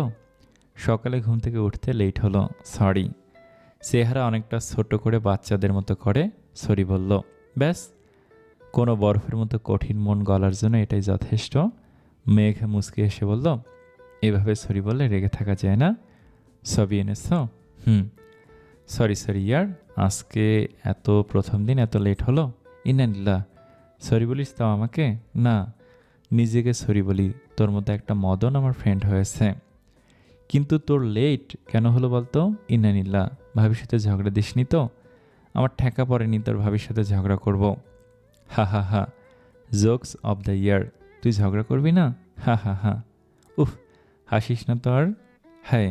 সকালে ঘুম থেকে উঠতে লেট হলো, সরি। চেহারা অনেকটা ছোট করে বাচ্চাদের মতো করে সরি বলল। ব্যাস, কোনো বরফের মতো কঠিন মন গলার জন্য এটাই যথেষ্ট। মেঘ মুচকে এসে বলল, এভাবে সরি বললে রেগে থাকা যায় না। সবই এনেছ? সরি সরি ইয়ার, আজকে এত প্রথম দিন এত লেট হলো। ইন্নালিল্লাহ, সরি বলিস তাও আমাকে? না, নিজেকে সরি বলি, তোর মতো একটা মদন আমার ফ্রেন্ড হয়েছে। কিন্তু তোর লেট কেন হলো বলতো? ইন্নানিল্লাহ, ভাবির সাথে ঝগড়া দিসনি তো? আমার ঠেকা পড়েনি তোর ভাবির সাথে ঝগড়া করব। হা হা হা, জোকস অব দ্য ইয়ার। তুই ঝগড়া করবি না? হা হা হা। উফ, হাসিস না তো আর। হ্যাঁ।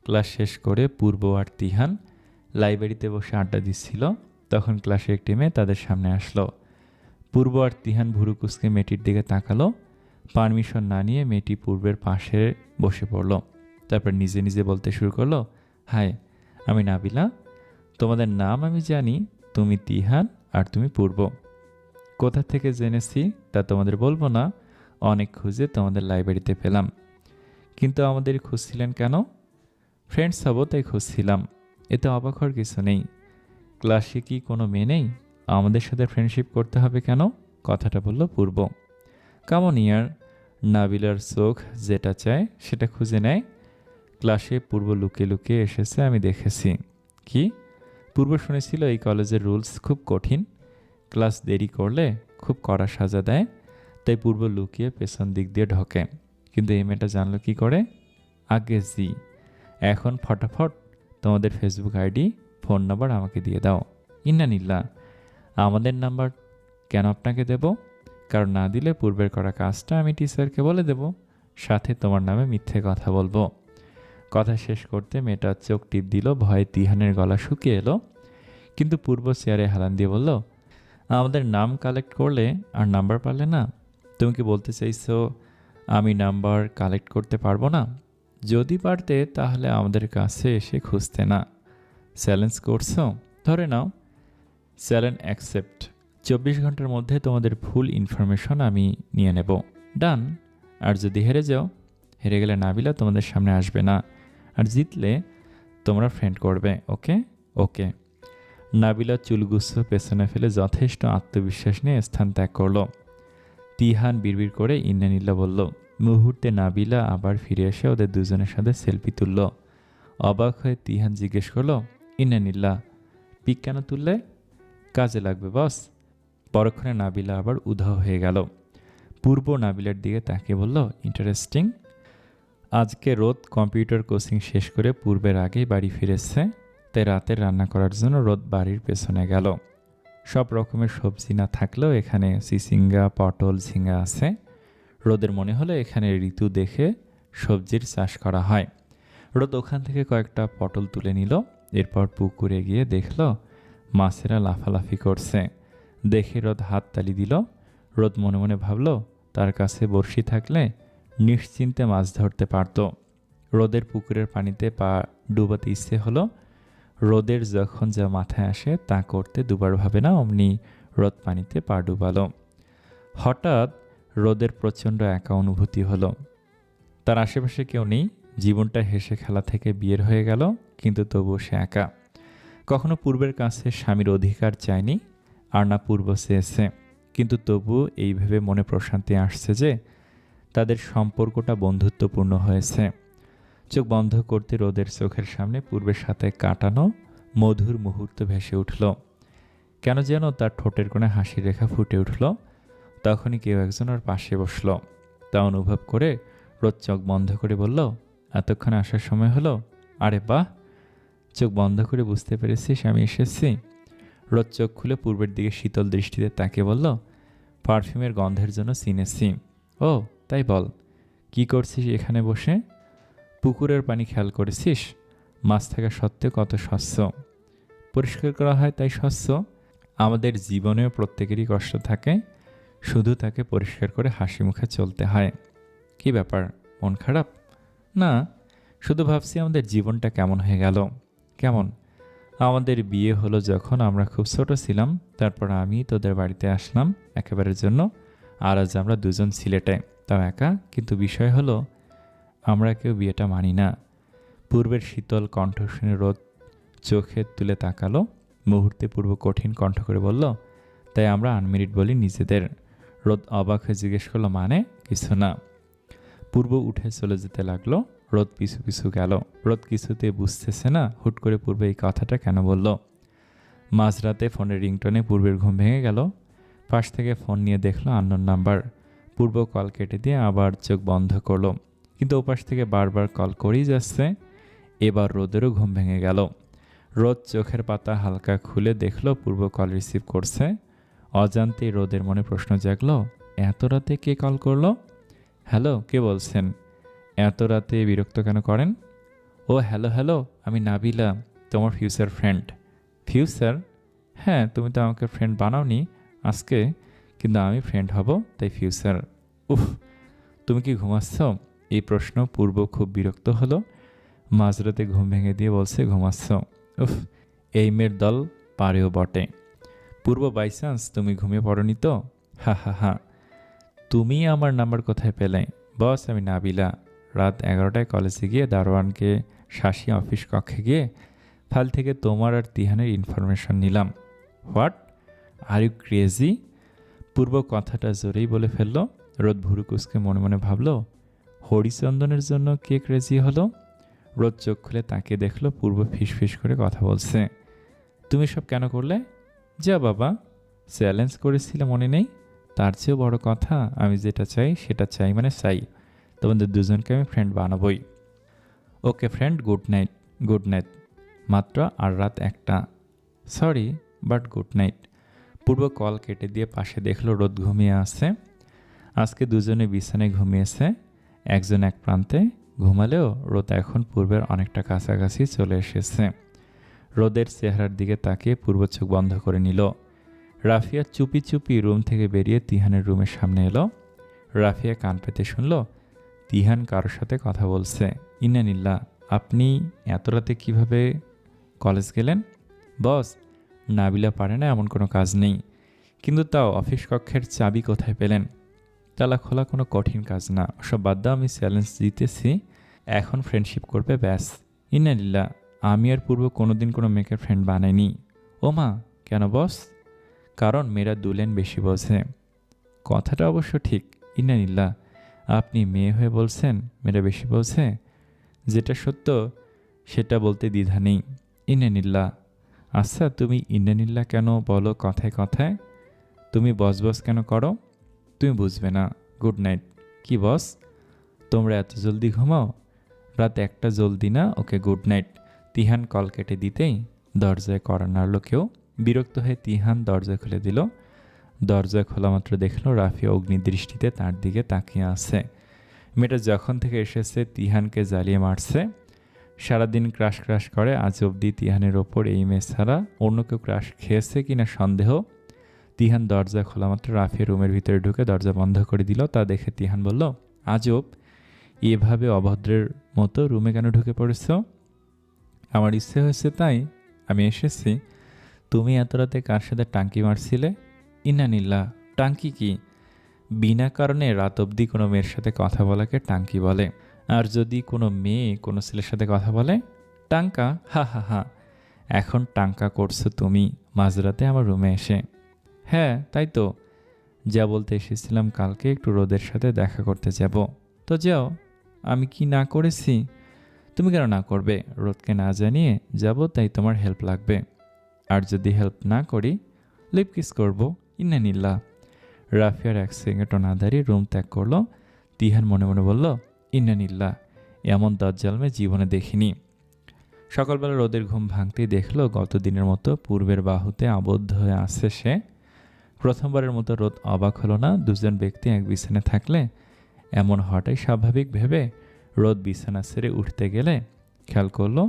ক্লাস শেষ করে পূর্ব আর তিহান লাইব্রেরিতে বসে আড্ডা দিচ্ছিল। তখন ক্লাসে একটি মেয়ে তাদের সামনে আসলো। পূর্ব আর তিহান ভুরু কুঁচকে মেয়েটির দিকে তাকালো। পারমিশন না নিয়ে মেয়েটি পূর্বের পাশে বসে পড়ল। তারপর নিজে নিজে বলতে শুরু করলো, হাই, আমি নাবিলা। তোমাদের নাম আমি জানি, তুমি তিহান আর তুমি পূর্ব। কোথা থেকে জেনেছি তা তোমাদের বলবো না, অনেক খুঁজে তোমাদের লাইব্রেরিতে পেলাম। কিন্তু আমাদের খুঁজছিলেন কেন? ফ্রেন্ডস হবো তাই খুঁজছিলাম, এতে অবাক হওয়ার কিছু নেই। ক্লাসে কি কোনো মেয়ে নেই? আমাদের সাথে ফ্রেন্ডশিপ করতে হবে কেন? কথাটা বলল পূর্ব। কেমন ইয়ার, নাবিলার চোখ যেটা চায় সেটা খুঁজে নেয়। ক্লাসে পূর্ব লুকিয়ে লুকিয়ে এসেছে, আমি দেখেছি। কি? পূর্ব শুনেছিল এই কলেজের রুলস খুব কঠিন, ক্লাস দেরি করলে খুব কড়া সাজা দেয়, তাই পূর্ব লুকিয়ে পেছন দিক দিয়ে ঢোকে। কিন্তু এই মেয়েটা জানলো কি করে? আগে জি, এখন ফটাফট তোমাদের ফেসবুক আইডি, ফোন নাম্বার আমাকে দিয়ে দাও। ইন্নানিল্লাহ, আমাদের নাম্বার কেন আপনাকে দেব? কারণ না দিলে পূর্বের করা কাজটা আমি টিচারকে বলে দেব, সাথে তোমার নামে মিথ্যে কথা বলবো। কথা শেষ করতে মেয়েটা চোখ টিপ দিল, ভয়ে তিহানের গলা শুকিয়ে এলো। কিন্তু পূর্ব চেয়ারে হেলান দিয়ে বলল, আমাদের নাম কালেক্ট করলে আর নাম্বার পারলে না? তুমি কি বলতে চাইছো আমি নাম্বার কালেক্ট করতে পারবো না? যদি পারতে তাহলে আমাদের কাছে এসে খুঁজতে না। চ্যালেঞ্জ করছো? ধরে নাও, চ্যালেঞ্জ অ্যাকসেপ্ট। 24 ঘন্টার মধ্যে তোমাদের ফুল ইনফরমেশন আমি নিয়ে নেব। ডান। আর যদি হেরে যাও, হেরে গেলে নাবিলা তোমাদের সামনে আসবে না, আর জিতলে তোমরা ফ্রেন্ড করবে। ওকে? ওকে। নাবিলা চুলগুচ্ছ পেছনে ফেলে যথেষ্ট আত্মবিশ্বাস নিয়ে স্থান ত্যাগ করলো। তিহান বিড়বিড় করে ইন্নানিল্লা বলল। মুহূর্তে নাবিলা আবার ফিরে এসে ওদের দুজনের সাথে সেলফি তুলল। অবাক হয়ে তিহান জিজ্ঞেস করলো, ইন্নানিল্লা, পিক কেন তুললে? কাজে লাগবে বস। পরক্ষণে নাবিলা আবার উধাও হয়ে গেল। পূর্ব নাবিলার দিকে তাকিয়ে বলল, ইন্টারেস্টিং। আজকে রোদ কম্পিউটার কোচিং শেষ করে পূর্বের আগেই বাড়ি ফিরেছে, তাই রাতের রান্না করার জন্য রোদ বাড়ির পেছনে গেল। সব রকমের সবজি না থাকলেও এখানে চিচিঙ্গা, পটল, ঝিঙ্গা আছে। রোদের মনে হলো এখানে ঋতু দেখে সবজির চাষ করা হয়। রোদ ওখান থেকে কয়েকটা পটল তুলে নিল। এরপর পুকুরে গিয়ে দেখল মাছেরা লাফালাফি করছে। দেখে রোদ হাততালি দিল। রোদ মনে মনে ভাবল তার কাছে বড়শি থাকলে নিশ্চিন্তে মাছ ধরতে পারত। রোদের পুকুরের পানিতে পা ডুবাতে ইচ্ছে হলো। রোদের যখন যা মাথায় আসে তা করতে দুবার ভাবে না, অমনি রোদ পানিতে পা ডুবালো। হঠাৎ রোদের প্রচণ্ড একা অনুভূতি হলো। তার আশেপাশে কেউ নেই। জীবনটা হেসে খেলা থেকে বের হয়ে গেল, কিন্তু তবুও সে একা। কখনো পূর্বের কাছে স্বামীর অধিকার চায়নি, আর না পূর্ব চেয়েছে, কিন্তু তবুও এই ভেবে মনে প্রশান্তি আসছে যে তাদের সম্পর্কটা বন্ধুত্বপূর্ণ হয়েছে। চোখ বন্ধ করতে রোদের চোখের সামনে পূর্বের সাথে কাটানো মধুর মুহূর্ত ভেসে উঠল। কেন যেন তার ঠোঁটের কোণে হাসির রেখা ফুটে উঠল। তখনই কেউ একজন ওর পাশে বসল। তা অনুভব করে রোদ চোখ বন্ধ করে বলল, এতক্ষণ আসার সময় হলো? আরে বাহ, চোখ বন্ধ করে বুঝতে পেরেছিস আমি এসেছি? রোদ চোখ খুলে পূর্বের দিকে শীতল দৃষ্টিতে তাকিয়ে বলল, পারফিউমের গন্ধের জন্য চিনেছি। ও তাই বল, কি করছিস এখানে বসে? পুকুরের পানি খেয়াল করেছিস? মাছ থাকা সত্ত্বেও কত স্বচ্ছ। পরিষ্কার করা হয় তাই স্বচ্ছ। আমাদের জীবনেও প্রত্যেকেরই কষ্ট থাকে, শুধু তাকে পরিষ্কার করে হাসি মুখে চলতে হয়। কি ব্যাপার, মন খারাপ? না, শুধু ভাবছি আমাদের জীবনটা কেমন হয়ে গেল। কেমন? আমাদের বিয়ে হলো যখন আমরা খুব ছোট ছিলাম, তারপর আমি তোদের বাড়িতে আসলাম একেবারের জন্য, আর আজ আমরা দুজন সিলেটে, তাও একা। কিন্তু বিষয় হলো আমরা কেউ বিয়েটা মানি না। পূর্বের শীতল কণ্ঠ শুনে রোদ চোখে তুলে তাকালো। মুহূর্তে পূর্ব কঠিন কণ্ঠ করে বলল, তাই আমরা আনমেরিড বলি নিজেদের। রোদ অবাক হয়ে জিজ্ঞেস করলো, মানে? কিছু না। পূর্ব উঠে চলে যেতে লাগলো। রোদ পিছু পিছু গেল। রোদ কিছুতে বুঝতেছে না হুট করে পূর্বে এই কথাটা কেন বলল। মাঝরাতে ফোনের রিংটনে পূর্বের ঘুম ভেঙে গেল। পাশ থেকে ফোন নিয়ে দেখলো আননোন নাম্বার। পূর্ব কল কেটে দিয়ে আবার চোখ বন্ধ করলো, কিন্তু ওপাশ থেকে বারবার কল করেই যাচ্ছে। এবার রোদেরও ঘুম ভেঙে গেল। রোদ চোখের পাতা হালকা খুলে দেখলো পূর্ব কল রিসিভ করছে। অজান্তেই রোদের মনে প্রশ্ন জাগলো, এত রাতে কে কল করলো? হ্যালো, কে বলছেন? এত রাতে বিরক্ত কেন করেন? ও হ্যালো হ্যালো, আমি নাবিলা, তোমার ফিউচার ফ্রেন্ড। ফিউচার? হ্যাঁ, তুমি তো আমাকে ফ্রেন্ড বানাওনি আজকে, কিন্তু আমি ফ্রেন্ড হব, তাই ফিউচার। উফ, তুমি কি ঘুমাচ্ছ? এই প্রশ্ন পূর্ব খুব বিরক্ত হলো। মাঝরাতে ঘুম ভেঙে দিয়ে বলছে, ঘুমাচ্ছ? উফ, এই মেয়ের দল পারেও বটে। পূর্ব, বাই চান্স তুমি ঘুমিয়ে পড়নি তো? হা হা হা। তুমি আমার নাম্বার কোথায় পেলে? বস, আমি নাবিলা। রাত 11টায় কলেজে গিয়ে দারোয়ানকে শাসিয়ে অফিস কক্ষে গিয়ে ফাইল থেকে তোমার আর তিহানের ইনফরমেশন নিলাম। What, are you crazy? Purbo কথাটা জোরেই বলে ফেলল। রোদ ভুরু কুচকে মনে মনে ভাবল, হরিচন্দনের জন্য কে ক্রেজি হলো? রোদ চোখ খুলে তাকিয়ে দেখলো পূর্ব ফিসফিস করে কথা বলছে। তুমি সব কেন করলে? যা বাবা, চ্যালেঞ্জ করেছিলে মনে নেই? তার চেয়েও বড় কথা, আমি যেটা চাই সেটা চাই, মানে চাই। তোমাদের দুজনকে আমি ফ্রেন্ড বানাবই। Okay friend, good night. Good night. মাত্র আর রাত 1টা। Sorry, but good night. পূর্ব কল কেটে দিয়ে পাশে দেখলো রোদ ঘুমিয়ে আছে। আজকে দুজনে বিছানায় ঘুমিয়েছে, একজন এক প্রান্তে। ঘুমালেও রোদ এখন পূর্বের অনেকটা কাছাকাছি চলে এসেছে। রোদের চেহারার দিকে তাকিয়ে পূর্ব চোখ বন্ধ করে নিল। রাফিয়া চুপি চুপি রুম থেকে বেরিয়ে তিহানের রুমের সামনে এলো। রাফিয়া কান পেতে শুনল তিহান কারোর সাথে কথা বলছে। ইন্নানিল্লা, আপনি এত রাতে কিভাবে কলেজ গেলেন? বস, নাবিলা পারে না এমন কোনো কাজ নেই, কিন্তু তাও অফিস কক্ষের চাবি কোথায় পেলেন? তালা খোলা কোনো কঠিন কাজ না, ওসব বাদ দাও, আমি চ্যালেঞ্জ দিতেছি, এখন ফ্রেন্ডশিপ করবে ব্যাস। ইন্নালিল্লাহ, আমি আর পূর্ব কোনোদিন কোনো মেয়েকে ফ্রেন্ড বানাইনি। ও মা, কেন বস? কারণ মেয়েরা দুলেন বেশি বোঝে। কথাটা অবশ্য ঠিক। ইন্নালিল্লাহ, আপনি মেয়ে হয়ে বলছেন মেয়েরা বেশি বোঝে? যেটা সত্য সেটা বলতে দ্বিধা নেই। ইন্নালিল্লাহ। আচ্ছা, তুমি ইন্নালিল্লাহ কেন বলো কথায় কথায়? তুমি বস বস কেন করো? তুমি বুঝবে না। Good night. কি বস, তোমরা এত জলদি ঘুমাও? রাত একটা জলদি না, okay good night. Tihan call কেটে দিতেই দরজায় কড়া নাড়ল কেউ। বিরক্ত হয়ে তিহান দরজা খুলে দিল। দরজা খোলা মাত্র দেখল রাফিয়া অগ্নিদৃষ্টিতে তার দিকে তাকিয়ে আছে। মেয়েটা যখন থেকে এসেছে তিহানকে জ্বালিয়ে মারছে। সারাদিন ক্রাশ ক্রাশ করে, আজ অবধি তিহানের ওপর এই মেয়ে ছাড়া অন্য কেউ ক্রাশ খেয়েছে কিনা সন্দেহ। তিহান দরজা খোলা মাত্র রাফিয়া রুমের ভিতরে ঢুকে দরজা বন্ধ করে দিল। তা দেখে তিহান বলল, আজব, এভাবে অভদ্রের মতো রুমে কেন ঢুকে পড়েছ? আমার ইচ্ছে হয়েছে তাই আমি এসেছি। তুমি এত রাতে কার সাথে টাঙ্কি মারছিলে? ইন্নানিল্লাহ, টাঙ্কি কি? বিনা কারণে রাত অবধি কোনো মেয়ের সাথে কথা বলাকে টাঙ্কি বলে। আর যদি কোনো মেয়ে কোনো ছেলের সাথে কথা বলে, টাঙ্কা। হা হা হা। এখন টাঙ্কা করছো তুমি মাঝরাতে আমার রুমে এসে। হ্যাঁ তাই তো, যা বলতে এসেছিলাম কালকে একটু রোদের সাথে দেখা করতে যাব। তো যাও। আমি কি না করেছি? তুমি কেন না করবে? রোদকে না জানিয়ে যাব, তাই তোমার হেল্প লাগবে। আর যদি হেল্প না করি, লিপ কিস করবো। ইন্নানিল্লাহ। রাফিয়ার এক সেকেন্ডও না দাঁড়িয়ে রুম ত্যাগ করলো। তিহান মনে মনে বলল, ইন্নানিল্লাহ, এমন দজ্জালমে জীবনে দেখিনি। সকালবেলা রোদের ঘুম ভাঙতেই দেখলো গত দিনের মতো পূর্বের বাহুতে আবদ্ধ হয়ে আছে সে। প্রথমবারের মতো রোদ অবাক হলো না। দুজন ব্যক্তি এক বিছানায় থাকলে এমন হওয়াটাই স্বাভাবিক ভেবে রোদ বিছানা ছেড়ে উঠতে গেলে খেয়াল করলো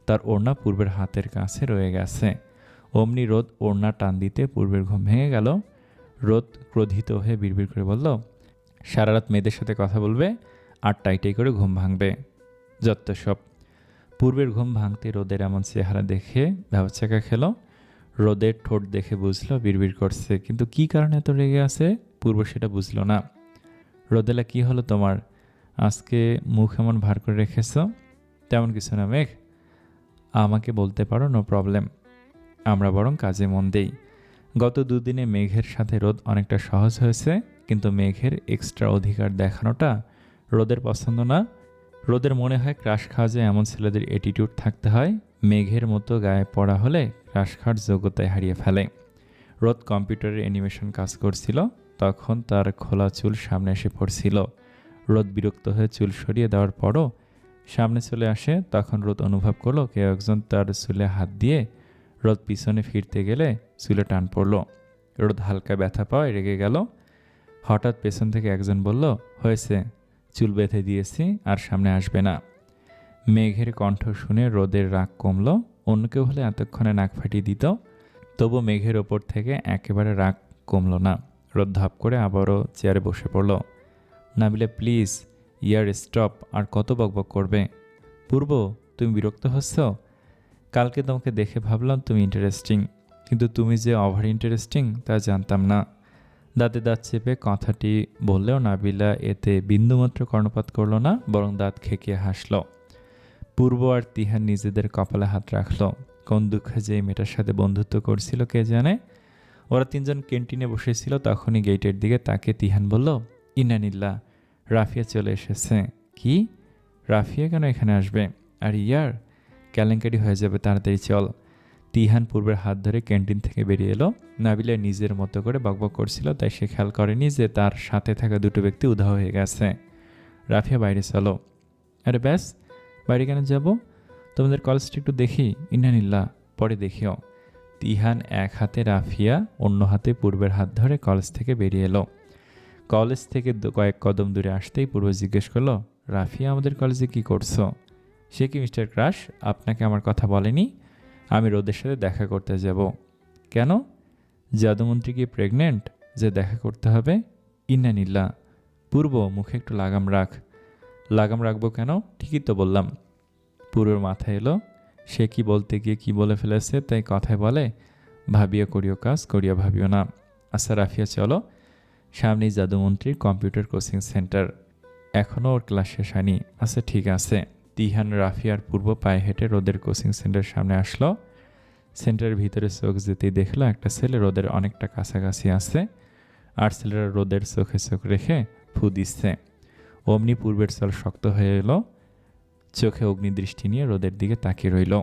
তার ওড়না পূর্বের হাতের কাছে রয়ে গেছে। অমনি রোদ ওড়না টান দিতে পূর্বের ঘুম ভেঙে গেল। রোদ ক্রোধিত হয়ে বিড়বিড় করে বলল, সারা রাত মেয়েদের সাথে কথা বলবে আর টাইটাই করে ঘুম ভাঙবে, যত সব। পূর্বের ঘুম ভাঙতে রোদের এমন চেহারা দেখে ভ্যাবচাকা খেলো। রোদের ঠোঁট দেখে বুঝলো বিড়বিড় করছে, কিন্তু কি কারণে এত রেগে আছে পূর্ব সেটা বুঝলো না। রোদেলা, কি হলো তোমার? আজকে মুখ এমন ভার করে রেখেছ? তেমন কিছু না মেঘ, আমাকে বলতে পারো, নো প্রবলেম। আমরা বরং কাজে মন দেই। গত দুদিনে মেঘের সাথে রোদ অনেকটা সহজ হয়েছে, কিন্তু মেঘের এক্সট্রা অধিকার দেখানোটা রোদের পছন্দ না। রোদের মনে হয় ক্রাশ খাওয়া যায় এমন ছেলেদের অ্যাটিটিউড থাকতে হয়। মেঘের মতো গায়ে পড়া হলে ক্রাশ খাওয়ার যোগ্যতায় হারিয়ে ফেলে। রোদ কম্পিউটারের অ্যানিমেশন কাজ করছিল, তখন তার খোলা চুল সামনে এসে পড়ছিল। রোদ বিরক্ত হয়ে চুল সরিয়ে দেওয়ার পরও সামনে চলে আসে। তখন রোদ অনুভব করলো কেউ একজন তার চুলে হাত দিয়ে। রোদ পিছনে ফিরতে গেলে চুলে টান পড়ল। রোদ হালকা ব্যথা পাওয়ায় রেগে গেল। হঠাৎ পেছন থেকে একজন বলল, হয়েছে, চুল বেঁধে দিয়েছি, আর সামনে আসবে না। মেঘের কণ্ঠ শুনে রোদের রাগ কমল। অন্য কেউ হলে এতক্ষণে নাক ফাটিয়ে দিত, তবু মেঘের ওপর থেকে একেবারে রাগ কমল না। রোদ ধাপ করে আবারও চেয়ারে বসে পড়ল। নাবিলা, প্লিজ ইয়ার স্টপ, আর কত বকবক করবে? পূর্ব, তুমি বিরক্ত হচ্ছ? কালকে তোমাকে দেখে ভাবলাম তুমি ইন্টারেস্টিং, কিন্তু তুমি যে ওভার ইন্টারেস্টিং তা জানতাম না। দাঁতে দাঁত চেপে কথাটি বললেও নাবিলা এতে বিন্দুমাত্র কর্ণপাত করল না, বরং দাঁত খেকিয়ে হাসল। পূর্ব আর তিহান নিজেদের কপালে হাত রাখল। কোন দুঃখে যে মেয়েটার সাথে বন্ধুত্ব করছিল কে জানে। ওরা তিনজন ক্যান্টিনে বসেছিল, তখনই গেটের দিকে তাকে তিহান বলল, ইন্নানিল্লাহ, রাফিয়া চলে এসেছে। কি? রাফিয়া কেন এখানে আসবে? আর ইয়ার কেলেঙ্কারি হয়ে যাবে, তাড়াতাড়ি চল। তিহান পূর্বের হাত ধরে ক্যান্টিন থেকে বেরিয়ে এলো। নাবিলা নিজের মতো করে বকবক করছিল, তাই সে খেয়াল করেনি যে তার সাথে থাকা দুটো ব্যক্তি উধাও হয়ে গেছে। রাফিয়া, বাইরে চলো। আরে ব্যাস, বাইরে কেন যাব? তোমাদের কলেজটা একটু দেখি। ইন্নানিল্লাহ, পরে দেখিও। তিহান এক হাতে রাফিয়া, অন্য হাতে পূর্বের হাত ধরে কলেজ থেকে বেরিয়ে এলো। কলেজ থেকে কয়েক কদম দূরে আসতেই পূর্ব জিজ্ঞেস করলো, রাফিয়া, আমাদের কলেজে কি করছো? সে কি মিস্টার ক্রাশ আপনাকে আমার কথা বলেনি? আমি রোদের সাথে দেখা করতে যাব। কেন? জাদুমন্ত্রী কি প্রেগনেন্ট যে দেখা করতে হবে? ইন্নানিল্লাহ। পূর্ব, মুখে একটু লাগাম রাখ। লাগাম রাখবো কেন? ঠিকই তো বললাম। পূর্বের মাথায় এলো সে কি বলতে গিয়ে কি বলে ফেলেছে, তাই কথায় বলে, ভাবিয়া করিও কাজ, করিয়া ভাবিও না। আচ্ছা রাফিয়া চলো, সামনেই জাদুমন্ত্রীর কম্পিউটার কোচিং সেন্টার, এখনও ওর ক্লাস শেষ হয়নি। আচ্ছা ঠিক আছে। তিহান রাফিয়ার পূর্ব পায়ে হেঁটে রোদের কোচিং সেন্টারের সামনে আসলো। সেন্টারের ভিতরে চোখ যেতেই দেখলো একটা ছেলে রোদের অনেকটা কাছাকাছি আছে, আর ছেলেরা রোদের চোখে চোখ রেখে ফু দিচ্ছে। অমনি পূর্বের চল শক্ত হয়ে এলো, চোখে অগ্নিদৃষ্টি নিয়ে রোদের দিকে তাকিয়ে রইল।